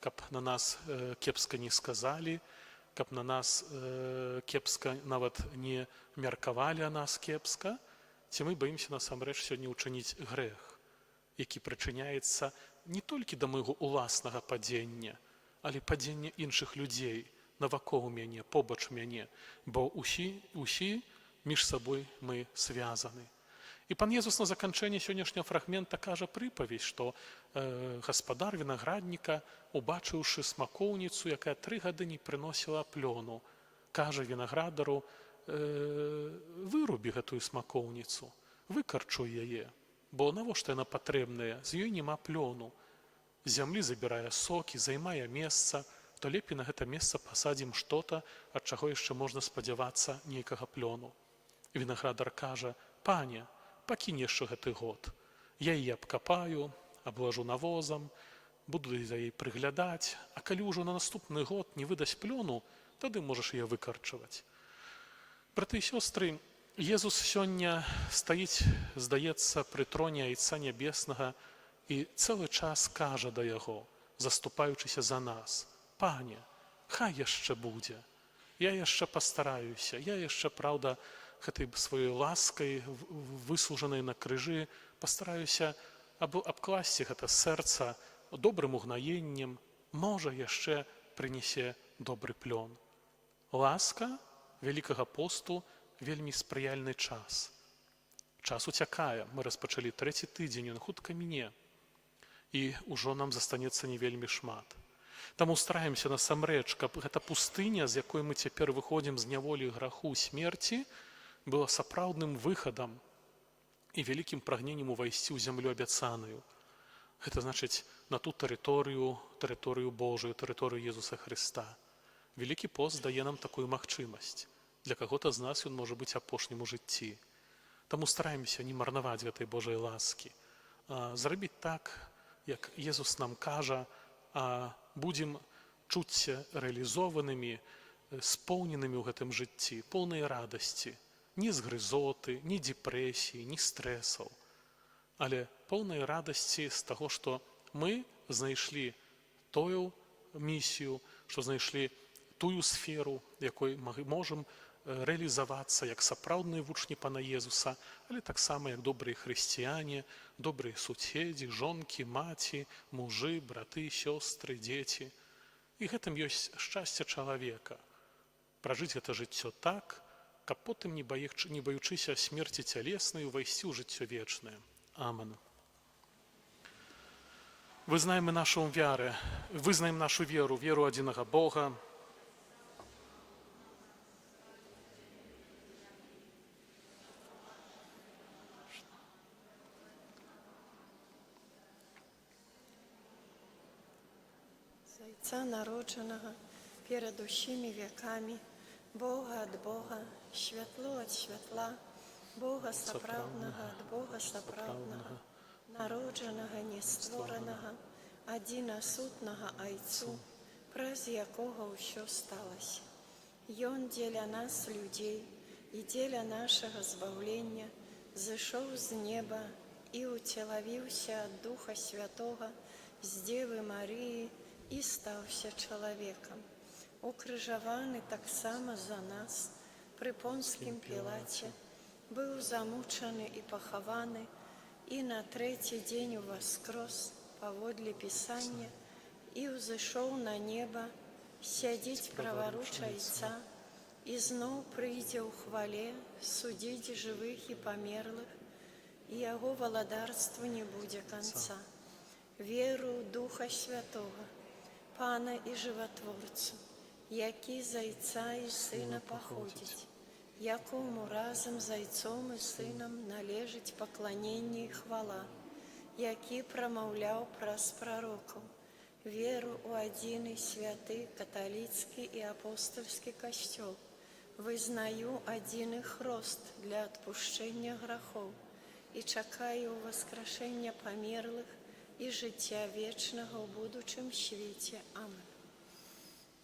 каб на нас кепска не сказалі, каб на нас кепска нават не меркавалі а нас кепска? Ці мы баімся насамрэч сёння ўчыніць грэх, які прычыняецца не толькі да майго уласнага падзення, але падзення іншых людзей навакол мяне, побач мяне, бо усі між сабой мы связаны. І пан Езус на заканчэнне сённяшняга фрагмента кажа прыпаведь, што гаспадар вінаградніка, убачыўшы смакоўніцу, якая 3 гады не прыносіла плёну, кажа вінаградару, вырубі гэтую смакоўніцу, выкарчуй яе, бо навошта яна патрэбная, з ёй няма плёну. З зямлі забірае сокі, займае месца, то лепей на гэта месца пасадзім што-то, ад чаго яшчэ можна спадзявацца нейкага плёну. Вінаградар кажа, пане, пакінь яшчэ гэты год. Я яе абкапаю, аблажу навозам, буду за яе прыглядаць, а калі ўжо на наступны год не выдасць плёну, тады можаш яе выкарчаваць. Браты і сёстры, Езус сёння стаіць, здаецца, пры троне Айца Нябеснага і цэлы час кажа да яго, заступаючыся за нас, пане, хай яшчэ будзе, я яшчэ пастараюся, я яшчэ, праўда, гэтай сваёй ласкай, выслужанай на крыжы, пастараюся абкласці гэта сэрца добрым угнаеннем, можа яшчэ прынясе добры плён. Ласка Вялікага посту вельмі спрыяльны час. Час уцякае, мы распачалі 3-й тыдзень, ён хутка міне, і ўжо нам застанецца не вельмі шмат. Таму стараемся насамрэч, каб гэта пустыня, з якой мы цяпер выходзім з няволі граху смерці, была сапраўдным выхадам і вялікім прагненнем увайсці ў зямлю абяцаную. Гэта значыць на ту тэрыторыю Божую, тэрыторыю Езуса Хрыста. Вялікі пост дае нам такую магчымасць. Для каго-то з нас ён можа быць апошнім у жыцці. Таму стараемся не марнаваць гэтай Божай ласкі. Зрабіць так, як Езус нам кажа, будзем чуцца рэалізованымі, споўненымі ў гэтым жыцці, поўнай радасці. Ні згрызоты, ні дэпрэсіі, ні стрэсаў. Але поўнай радасці з таго, што мы знайшлі тую місію, што знайшлі тую сферу, якой можам рэалізавацца як сапраўдныя вучні пана Езуса, але таксама як добрыя хрысціяне, добрыя суседзі, жонкі, маці, мужы, браты, сёстры, дзеці. І гэтым ёсць шчасце чалавека. Пражыць гэта жыццё так, каб потым, не баючыся смерці цялеснай, увайсці ў жыццё вечнае. Амен. Вызнаем нашу веру, веру адзінага Бога, Отца народженого перед усімі веками, Бога от Бога, святло от святла, Бога сапраўднага от Бога сапраўднага, народженага, нестворенага, адзінасутнага Айцу, праз якога ўсё сталася. Ён дзеля нас, людзей, і дзеля нашага збаўлення зышоў з неба і уцелавіўся ад Духа Святога з Девы Марыі і стаўся чалавекам. Укрыжаваны таксама за нас пры Понскім Пілаце, быў замучаны і пахаваны, і на трэці дзень уваскрос паводле Пісання і ўзышоў на неба, сядзіць праваруч Айца, і зноў прыйдзе ў хвале судзіць жывых і памерлых, і яго валадарству не будзе канца. Веру ў Духа Святога, Пана і Жыватворцу, які з Айца і Сына паходзіць, якому разам з Айцом і Сынам належыць пакланенне і хвала, які прамаўляў праз прарокаў, веру ў адзіны святы каталіцкі і апостальскі касцёл, вызнаю адзіны хрост для адпушчэння грахоў і чакаю ўваскрашэння памерлых і жыцця вечнага ў будучым свеце. Амен.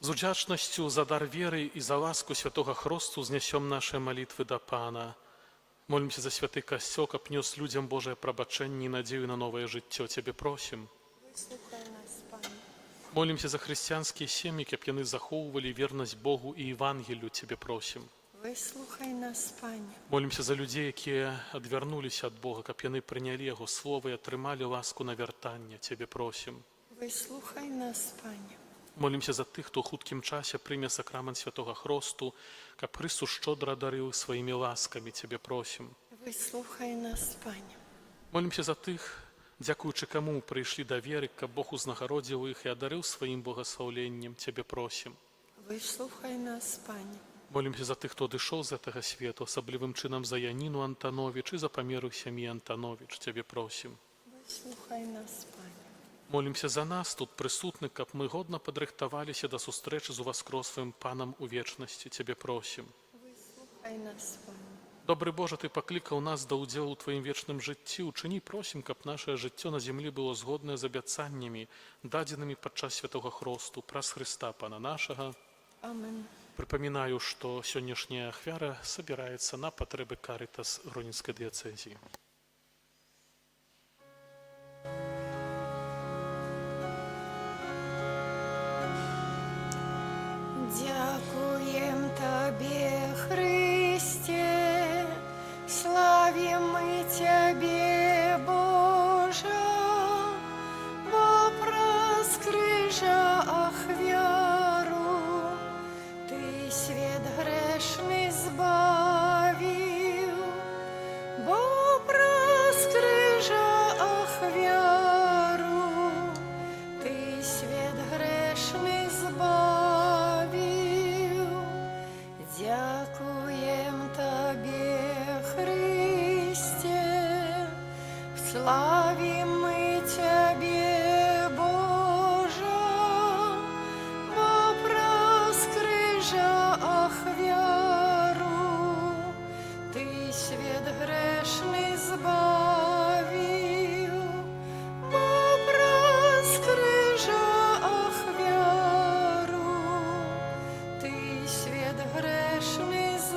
З удзячнасцю за дар веры і за ласку святога Хросту знясём наsze малітвы да Пана. Молімся за святы касцёл, каб нёс людзям Божае прабачэнне і надзею на новае жыццё. Цябе просім. Выслухай нас, Пане. Молімся за хрысціянскія сем'і, каб яны захоўвалі вернасць Богу і Евангелію. Цябе просім. Выслухай нас, Пане. Молімся за людзей, якія адвярнуліся ад Бога, каб яны прынялі Яго слова і атрымалі ласку на вяртанне. Цябе просім. Выслухай нас, Пане. Молімся за тых, хто ў хуткім часе прыме сакрамент святога Хросту, каб Христус шчодра дарыў сваімі ласкамі. Цябе просім. Выслухай нас, Пане. Молімся за тых, дзякуючы каму прыйшлі да веры, каб Бог узнагародзіў іх і адарыў сваім благаслаўленнем. Цябе просім. Выслухай нас, Пане. Молімся за тых, хто адышоў з гэтага свету, асаблівым чынам за Яніну Антановіч і за памерлых сям'і Антановіч. Цябе просім. Выслухай нас, Пане. Молімся за нас, тут прысутных, каб мы годна падрыхтаваліся да сустрэчы з уваскрослым Панам у вечнасці. Цябе просім. Выслухай нас, Пане. Добры Божа, Ты паклікаў нас да ўдзелу ў Тваім вечным жыцці. Учыні, просім, каб нашае жыццё на зямлі было згоднае з абяцаннямі, дадзенымі падчас святога Хросту, праз Хрыста Пана нашага. Амен. Прыпамінаю, што сённяшняя ахвяра сабіраецца на патрэбы Карытас Гронінскай дыяцэзіі. Дякуем Табе, Христе, славим мы Тебе, Божа, бо праз крыжа ахвяру Ты свет грешный збавил, бо праз крыжа ахвяру Ты свет грешный збавил. Дякуем Табе, Христе, славим мы Тебе, Божа, бо праз крыжа ахвяру Ты свет грешный збавил, бо праз крыжа ахвяру Ты свет грешный збавил.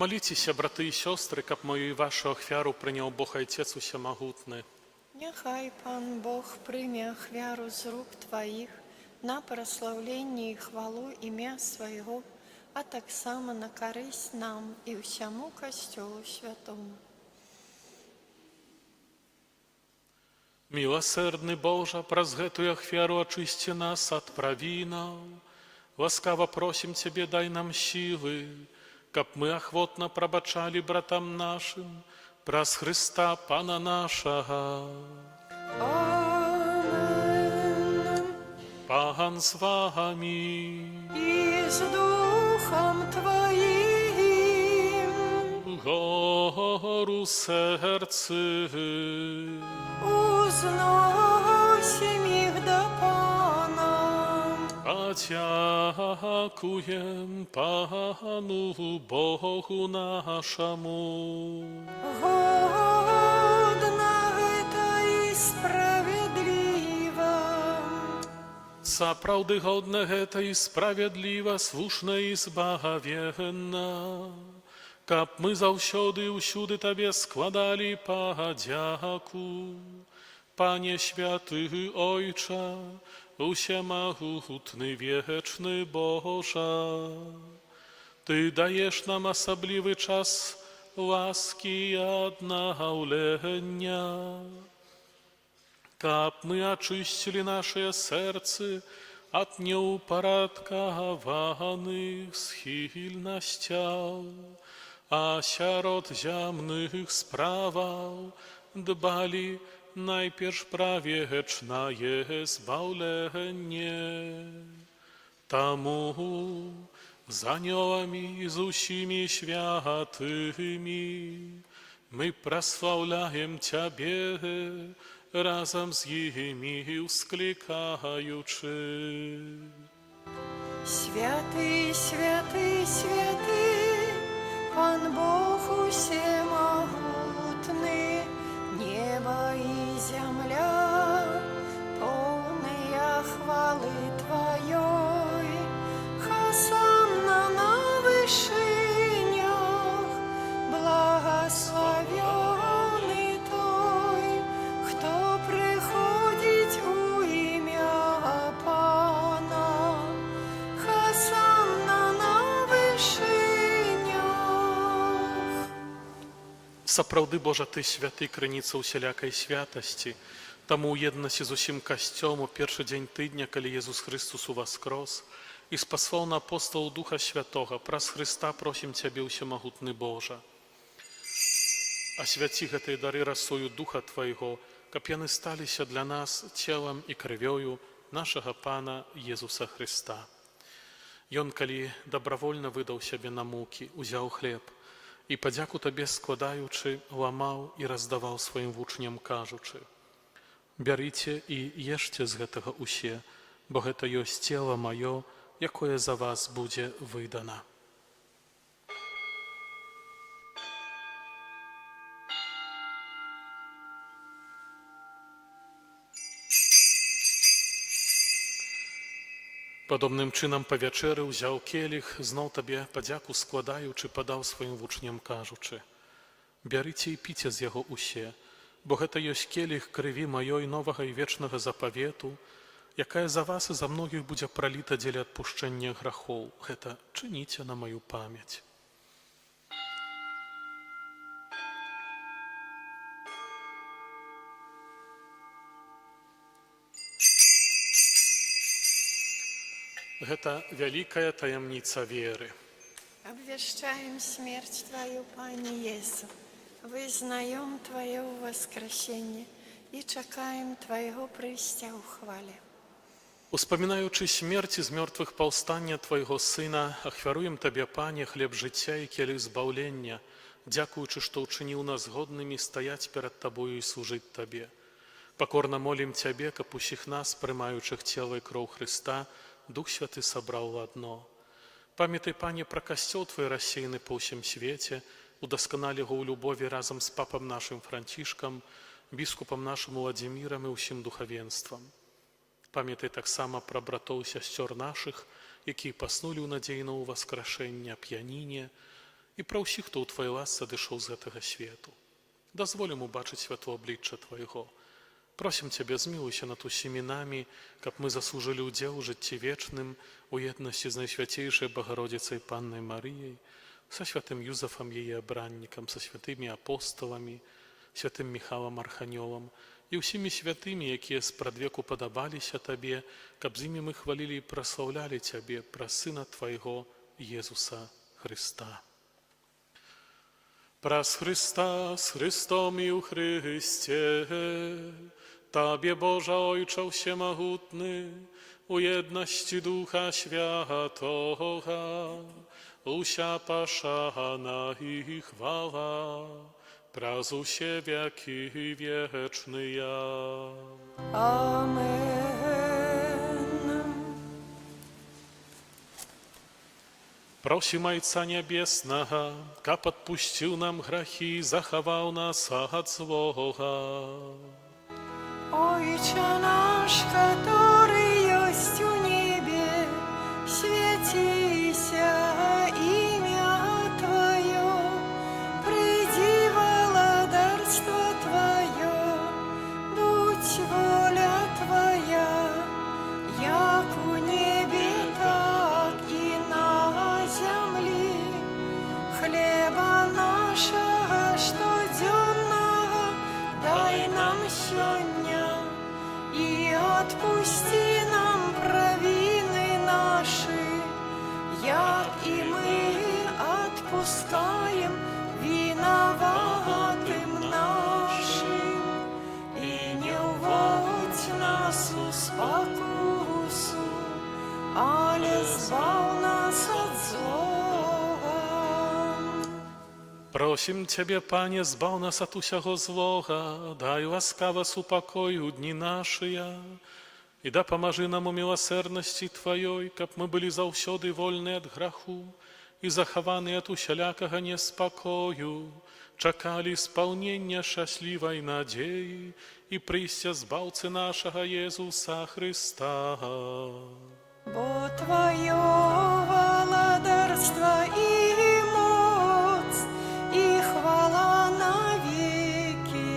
Маліцеся, браты і сёстры, каб мою і вашу ахвяру прыняў Бог Айцец усямагутны. Няхай Пан Бог прыме ахвяру з рук Тваіх на праслаўленне і хвалу імя Свайго, а таксама на карысць нам і ўсяму Касцёлу Святому. Міласэрдны Божа, праз гэтую ахвяру ачысці нас ад правінаў. Ласкава просім Цябе, дай нам сілы, каб мы ахвотна прабачалі братам нашым праз Хрыста Пана нашага. Амен. Пан з вамі. І з Духом Твоїм. Гору серцы. Узносим їх до Пана. Подякуем Пану Богу нашому. Годна гэта і справедліва. Сапраўды годна гэта і справядліва, слушна і збагавенна, каб мы заўсёды ўсюды Табе складалі падзяку. Panie święty Ojcze, усемогутny wieczny Boże, Ty dajesz nam osobliwy czas łaski i odnowlenia, kab my oczyścili nasze serce od nieuporядкованных schilnością, a sierot ziemnych sprawach dbali najpierw prawie wieczne zbawlenie. Tamu z aniołami i z usimi świętymi my prosławiajem Ciebie razem z nimi usklikaючи. Святый, святый, святый, Пан Бог усемогутный, небо и земля, полные хвалы Твоей. Хосанна на вышинях, благословенный Той, кто приходит у имя Пана. Хосанна на вышинях. Сапраўды, Божа, Ты святы, крыніца усялякай святасці. Таму ў еднасці з усім касцём у першы дзень тыдня, калі Езус Христус уваскрос і спасваў на апостол Духа Святога, праз Христа просім Цябе, усемагутны Божа. Асвяці гэтыя дары расою Духа Твайго, каб яны сталіся для нас целам і крывёю нашага Пана Езуса Христа. Ён, калі добравольна выдаў сябе на мукі, узяў хлеб і, падзяку Табе складаючы, ламаў і раздаваў сваім вучням, кажучы: «Бярыце і ешце з гэтага усе, бо гэта ёсць цела маё, якое за вас будзе выдана». Падобным чынам па вячэры ўзяў келіх, зноў Табе падзяку складаючы, падаў сваім вучням, кажучы: «Бярыце і піце з яго усе, бо гэта ёсць келіх крыві маёй новага і вечнага запавету, якая за вас і за многіх будзе праліта дзеля адпушчэння грахоў. Гэта чыніце на маю памяць». Гэта вялікая таямніца веры. Обвещаем смерть Твою, Пане Иисус, вызнаем Твое воскресение и чекаем Твоего прыйсця ў хвале. Успамінаючы смерці з мёртвых паўстання Твайго Сына, ахвяруем Табе, Пане, хлеб жыцця і келіх збаўлення, дзякуючы, што ўчыніў нас годнымі стаяць перад Табою і служыць Табе. Пакорна молім Цябе, каб усіх нас, прымаючых цела і кроў Христа, Дух Святы сабраў у адно. Памятай, Пане, пра касцёл Твой рассеяны па ўсім свеце, удасканалі яго ў любові разам з папам нашым Францішкам, біскупам нашым Владзімірам і ўсім духавенствам. Памятай таксама пра братоў і сясцёр нашых, якія паснулі ў надзеі на ўваскрашэнне, п'яніне, і пра ўсіх, хто ў Твоей ласцы адышоў з гэтага свету. Дазволім убачыць святло аблічча Твайго. Просім Цябе, змілуйся над усімі намі, каб мы заслужылі ўдзел у жыцці вечным у еднасці з найсвяцейшай Багародзіцай Паннай Марыяй, са святым Юзафам, яе абраннікам, са святымі апостоламі, святым Міхалам Арханёлам і ўсімі святымі, якія спрадвеку падабаліся Табе, каб з імі мы хвалілі і праслаўлялі Цябе праз Сына Твайго, Езуса Христа. Праз Христа, з Христом і ў Христе, Табе, Божа Ojcze Всемогутny, у єдності Духа Святого, уся пошана і хвала, праз усе веки вечные. Амен. Просім Айца Небесного, каб отпустил нам грехи, заховал нас от злого. Отче наш, который есть у небе, светися имя Твое, приди владарство Твое, будь збав нас от злого. Просім Тебе, Пане, збав нас от усяго злога, дай ласкаво супокою дні нашыя, і да памажы нам у милосердности Твоей, каб мы были заўсёды вольны от граху и захаваны от усялякага неспокою, чакали исполнения счастливой надеи и прыйсця збаўцы нашага Иисуса Христа. Бо Твое владарство и моц, и хвала навеки.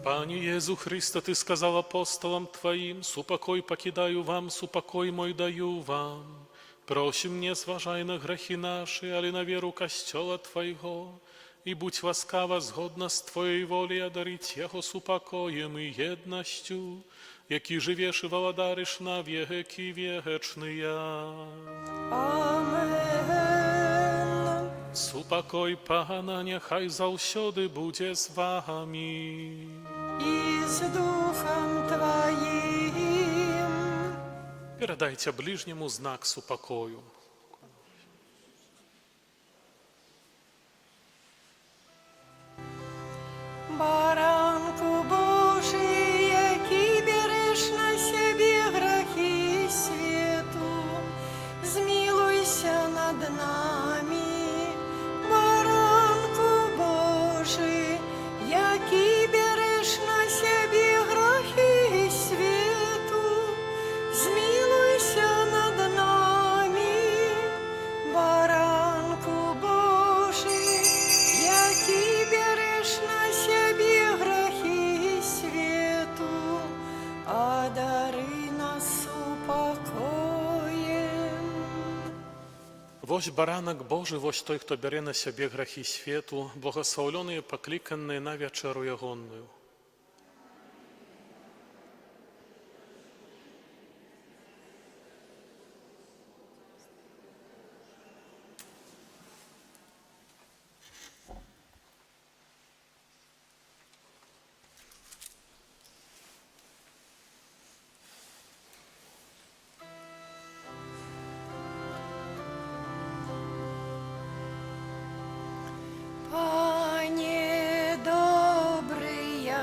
Пане Иисус Христе, Ты сказал апостолам Твоим: «Супокой покидаю вам, супокой мой даю вам». Просим, не зважай на грехи наши, али на веру Костела Твоего, и будь ласкава згодна с Твоей волей одарить Его супокоем и едностью, які живеш и владариш на веки вечные. Амен. Супокой Пана нехай заўсёды будзе з вами. И с Духом Твоим. Передайте ближнему знак супокою. Баранку Божий, який береш на себе грехи свету, змилуйся над нами. Баранку Божий, який береш на себе грехи свету, змилуйся над нами. Баранку Божий, який береш на себе грехи свету, одари нас упокоем. Вось баранак Божий, вось той, хто бярэ на сябе грахі свету, благословленные, покликанные на вечеру ягонную. Пане добрый,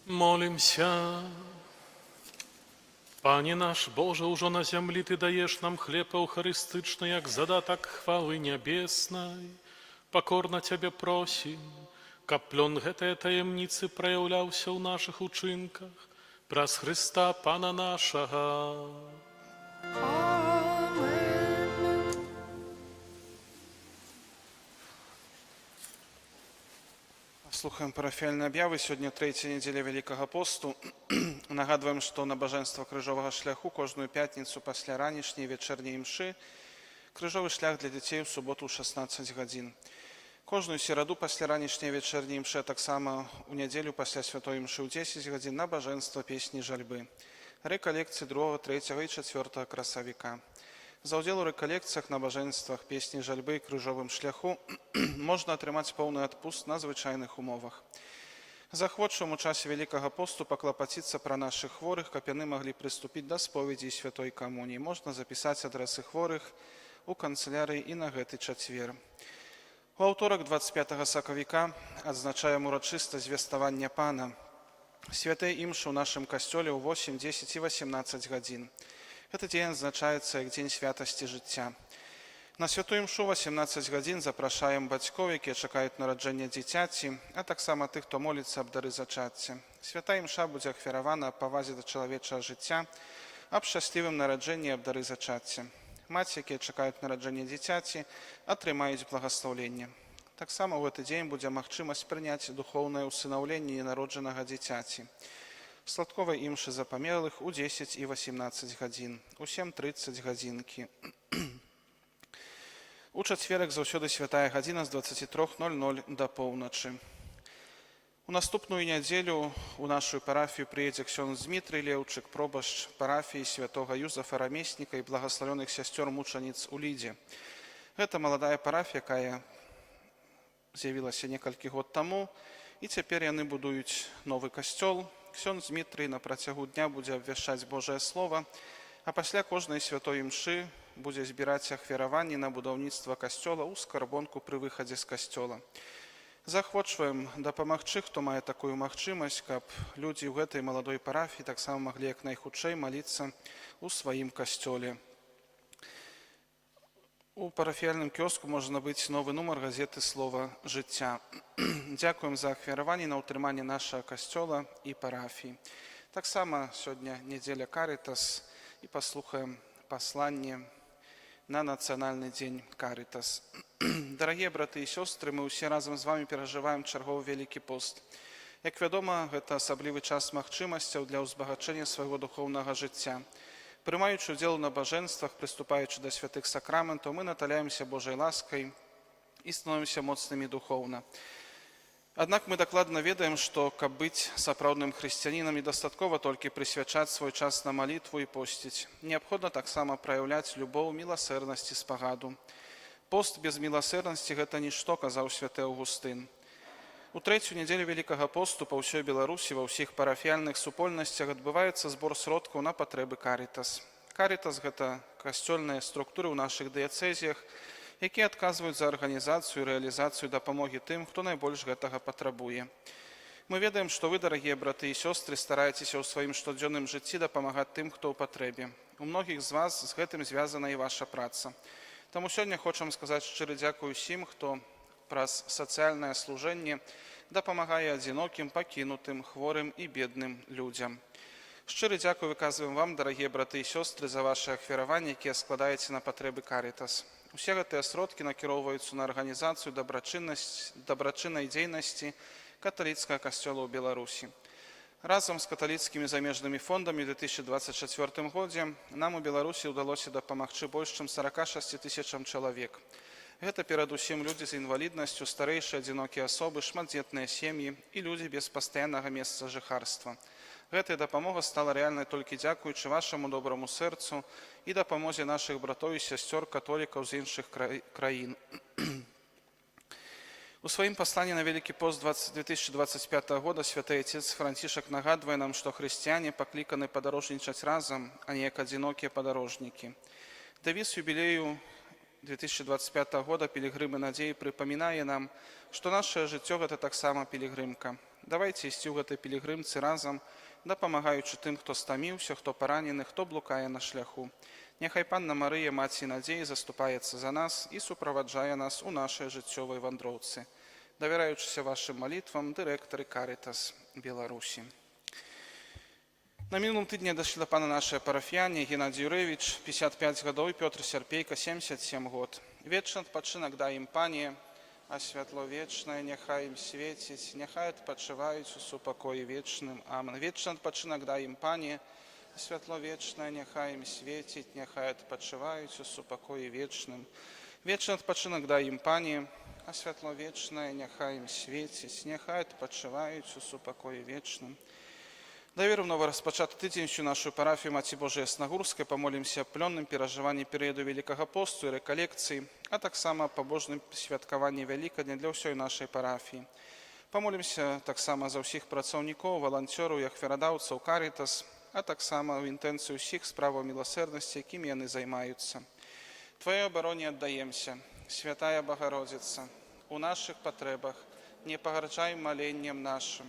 Молимся. Пане наш Боже, ужо на зямлі Ты даеш нам хлеб эўхарыстычны, як задатак хвалы нябеснай. Пакорна Цябе просім, каб плён гэтае таемніцы праяўляўся ў нашых учынках, праз Хрыста Пана нашага. Слухаем парафіяльныя аб'явы. Сёння трэця нядзеля Вялікага посту. Нагадваем, што набажэнства крыжовага шляху кожную пятніцу пасля ранішняй вечэрняй імшы, крыжовы шлях для дзяцей у суботу ў 16 гадзін. Кожную сераду пасля ранішняй вечэрняй імшы, таксама у нядзелю пасля святой імшы ў 10 гадзін набажэнства песні жальбы. Рэкалекцыі 2, 3 і 4 красавіка. За ўдзел у рэкалекцыях, набажэнствах, песні жальбы і крыжовым шляху можна атрымаць поўны адпуск на звычайных умовах. Захвочваем у часе Вялікага посту паклапаціцца пра нашых хворых, каб яны маглі прыступіць да споведзі і святой камуніі. Можна запісаць адрэсы хворых у канцылярыі і на гэты чацвер. У аўторак 25 сакавіка адзначаем урачыста звеставання Пана. Святыя імшы ў нашым касцёле ў 8, 10 і 18 гадзін. Гэты дзень адзначаецца як дзень святасці жыцця. На святую імшу 18 гадзін запрашаем бацькоў, якія чакаюць нараджэння дзіцяці, а таксама тых, хто моліцца аб дары зачацця. Святая імша будзе ахвяравана аб павазе да чалавечага жыцця, аб шчаслівым нараджэнні, аб дары зачацця. Маці, якія чакаюць нараджэння дзіцяці, атрымаюць благаслаўленне. Таксама ў гэты дзень будзе магчымасць прыняць духоўнае ўсынаўленне ненароджанага дзіцяці. Сладковай імшы за памерлых у 10 і 18 гадзін, у 7:30 гадзінкі. У чацверак заўсёды святая гадзіна з 23:00 да поўначы. У наступную нядзелю у нашу парафію прыедзе ксёндз Дмітрый Леўчык, пробашч парафіі святога Юзафа Рамесніка і благаславёных сясцёр мучаніц у Лідзе. Гэта маладая парафія, якая з'явілася некалькі год таму, і цяпер яны будуюць новы касцёл. Ксёндз Дмітрый на працягу дня будзе абвяшчаць Божае Слова, а пасля кожнай святой імшы будзе збіраць ахвяраванні на будаўніцтва касцёла ў скарбонку пры выхадзе з касцёла. Захвочваем дапамагчы, хто мае такую магчымасць, каб людзі ў гэтай маладой парафіі таксама маглі як найхутчэй маліцца ў сваім касцёле. У парафіяльным кіоску можна набыць новы нумар газеты «Слова жыцця». Дзякуем за ахвяраванні на ўтрыманне нашага касцёла і парафіі. Таксама сёння нядзеля Карытас і паслухаем пасланне на нацыянальны дзень Карытас. Дарагія браты і сёстры, мы ўсе разам з вамі перажываем чарговы Вялікі пост. Як вядома, гэта асаблівы час магчымасцяў для ўзбагачэння свайго духоўнага жыцця. Прымаючы ўдзел у набажэнствах, прыступаючы да святых сакраментаў, мы наталяемся Божай ласкай і становімся моцнымі духоўна. Аднак мы дакладна ведаем, што, каб быць сапраўдным хрысціянінам, недастаткова толькі прысвячаць свой час на малітву і посціць. Неабходна таксама праяўляць любоў, міласэрнасць і спагаду. Пост без міласэрнасці – гэта нішто, казаў святы Аўгустын. У трэцюю нядзелю Вялікага посту па ўсёй Беларусі ва ўсіх парафіяльных супольнасцях адбываецца збор сродкаў на патрэбы Карытас. Карытас – гэта касцёльныя структуры ў нашых дыяцэзіях, якія адказваюць за арганізацыю і рэалізацыю дапамогі тым, хто найбольш гэтага патрабуе. Мы ведаем, што вы, дарагія браты і сёстры, стараецеся ў сваім штодзённым жыцці дапамагаць тым, хто ў патрэбе. У многіх з вас з гэтым звязана і ваша праца. Таму сёння хочам сказаць шчыры дзякуй усім, хто праз сацыяльнае служэнне дапамагае адзінокім, пакінутым, хворым і бедным людзям. Шчыры дзякуй выказваем вам, дарагія браты і сёстры, за вашы ахвяраванні, якія складаеце на патрэбы Карытас. Усе гэтыя сродкі накіроўваюцца на арганізацыю дабрачыннай дзейнасці каталіцкага касцёла ў Беларусі. Разам з каталіцкімі замежнымі фондамі ў 2024 годзе нам у Беларусі ўдалося дапамагчы больш чым 46 000 чалавек. Гэта перадусім людзі з інваліднасцю, старэйшыя адзінокія асобы, шматдзетныя сем'і і людзі без пастаяннага месца жыхарства. Гэтая дапамога стала рэальнай толькі дзякуючы вашаму добраму сэрцу і дапамозе нашых братоў і сясцёр католікаў з іншых краін. У сваім пасланні на Вялікі пост 2025 года святы Отец Францішак нагадвае нам, што хрысціяне пакліканы падарожнічаць разам, а не як адзінокія падарожнікі. Дэвіз юбілею 2025 года «Пілігрымы надзеі» прыпамінае нам, што нашае жыццё – гэта таксама пілігрымка. Давайте ісці ў гэтай пілігрымцы разам, дапамагаючы тым, хто стаміўся, хто паранены, хто блукае на шляху. Няхай Панна Марыя, Маці надзеі, заступаецца за нас і суправаджае нас у нашай жыццёвай вандроўцы. Давяраючыся вашым малітвам, дырэктары Карытас Беларусі. На мінулым тыдні дайшлі да пана нашыя парафіяне Геннадій Юрэвіч, 55 гадоў, і Пётр Сярпейка, 77 год. Вечны адпачынак дай ім, Пане, а святло вечнае няхай ім свеціць, няхай адпачываюць у супакоі вечным. Амен. Вечны адпачынак дай ім, Пане, а святло вечнае няхай ім свеціць, няхай адпачываюць у супакоі вечным. Вечны адпачынак дай ім, Пане, а святло вечнае няхай ім свеціць, няхай адпачываюць у супакоі вечным. Даверым новораспачаты тыдзень всю нашу парафію Маці Божай Яснагурскай, памолімся аб плённым перажыванні перыяду Великага посту і рэкалекцыі, а таксама пабожным святкаванні Вялікадня для ўсёй нашай парафіі. Памолімся таксама за ўсіх працаўнікоў, валанцёраў і ахвярадаўцаў Карытас, а таксама ў інтэнцыю ўсіх справаў міласэрнасці, якімі яны займаюцца. Твоей абароне аддаемся, Святая Богородица, у нашых патрэбах не пагарджай маленнем нашым,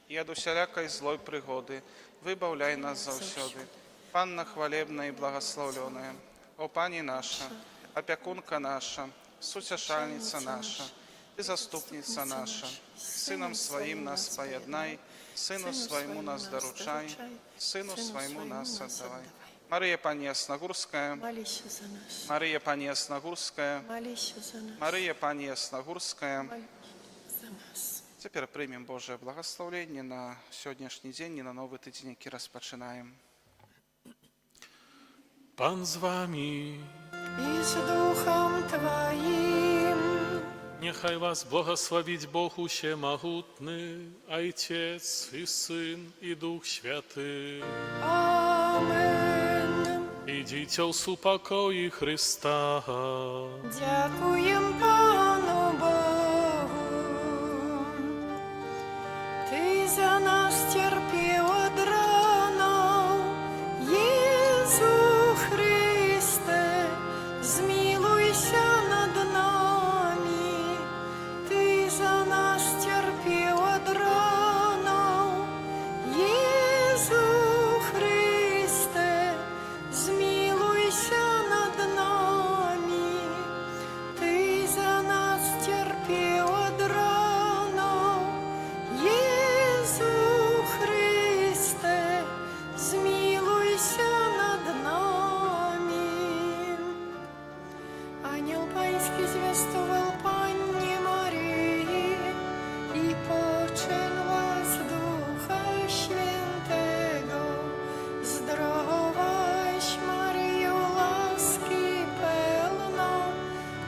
і ад усялякай злой прыгоды выбаўляй нас заўсёды. Панна хвалебная і благаслаўлёная, о Пані наша, апякунка наша, суцяшальніца наша, Ты заступніца наша, Сынам Сваім нас паяднай, Сыну Свайму нас даручай, Сыну Свайму нас аддавай. Марыя Пані Яснагурская, Молись за нас. Марыя Пані Яснагурская, Молись за нас. Марыя Пані Яснагурская. За нас. Цяпер прымем Божае благаслаўленне на сённяшні дзень і на новы тыдзень, які распачынаем. Пан з вами, И с Духом Твоим. нехай вас благословить Бог Усемогутный, Отец и Сын и Дух Святый. Амен. Идите в супокої Христа. Дякуем Пану Богу. Ты за нас терпел от ранов, Иисус Христе, змилуйся над нами. Ты за нас терпел от ранов, Иисус Христе, змилуйся над нами. Ты за нас терпел от ранов, Иисус Христе, змилуйся над нами. Ангел Паїнський звістував Панні Марії, і почен вас Духа Świętego. Zdrowaś Maryjo, łaski pełna,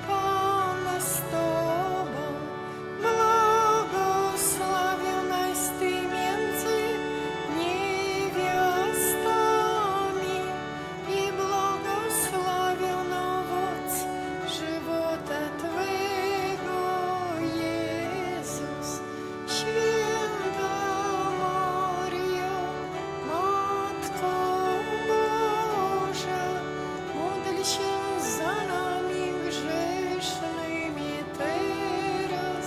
Pan z Tobą, błogosławionaś Ty między niewiastami i błogosławiony owoc żywota Twego, Jezus. Święta Maryjo, Matko Boża, módl się za nami grzesznymi teraz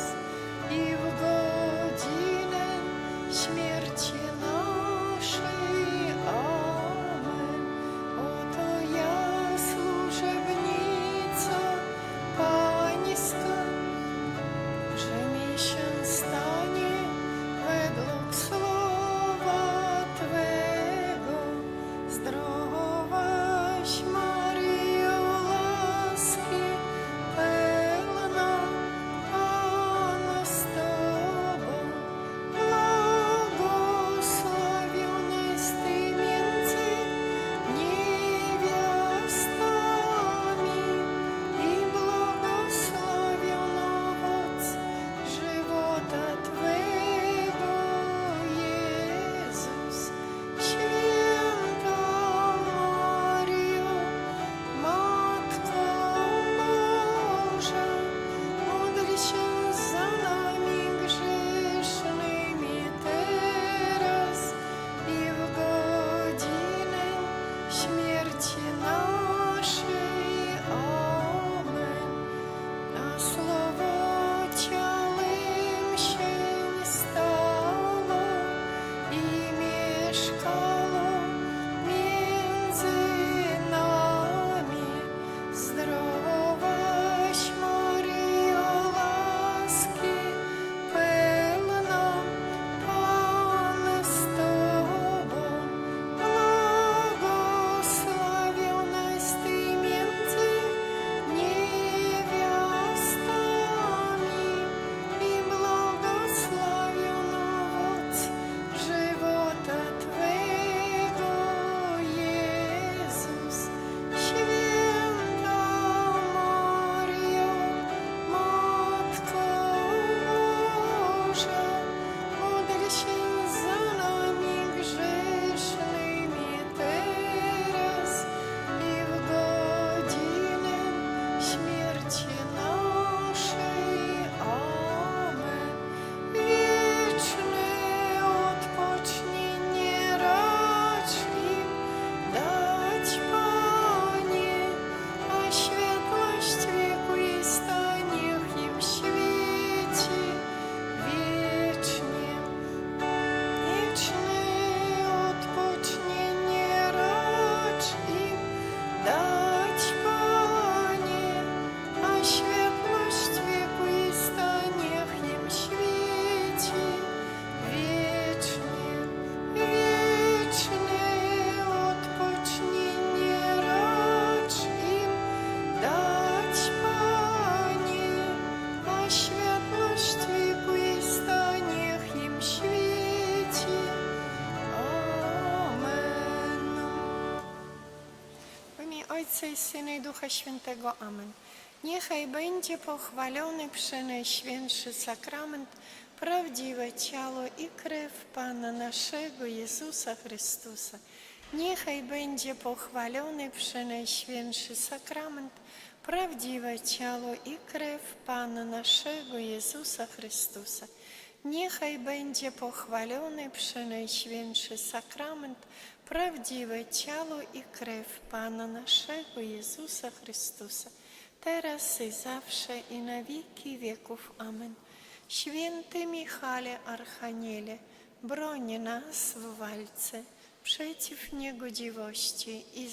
i w godzinę śmierci naszej. Amen. Oto ja, służebnica Pańska, że mi się stanie według słowa Twego. Zdrowaś Maryjo, łaski pełna, Pan z Tobą, błogosławiona Ojca i Syna i Ducha Świętego. Amen. Niechaj będzie pochwalony przenajświętszy sakrament, prawdziwe ciało i krew Pana naszego Jezusa Chrystusa. Niechaj będzie pochwalony przenajświętszy sakrament, prawdziwe ciało i krew Pana naszego Jezusa Chrystusa. Niechaj będzie pochwalony przenajświętszy sakrament, prawdziwe ciało i krew Pana naszego Jezusa Chrystusa, teraz i zawsze i na wieki wieków. Amen. Święty Michale Archaniele, broń nas w walce przeciw niegodziwości i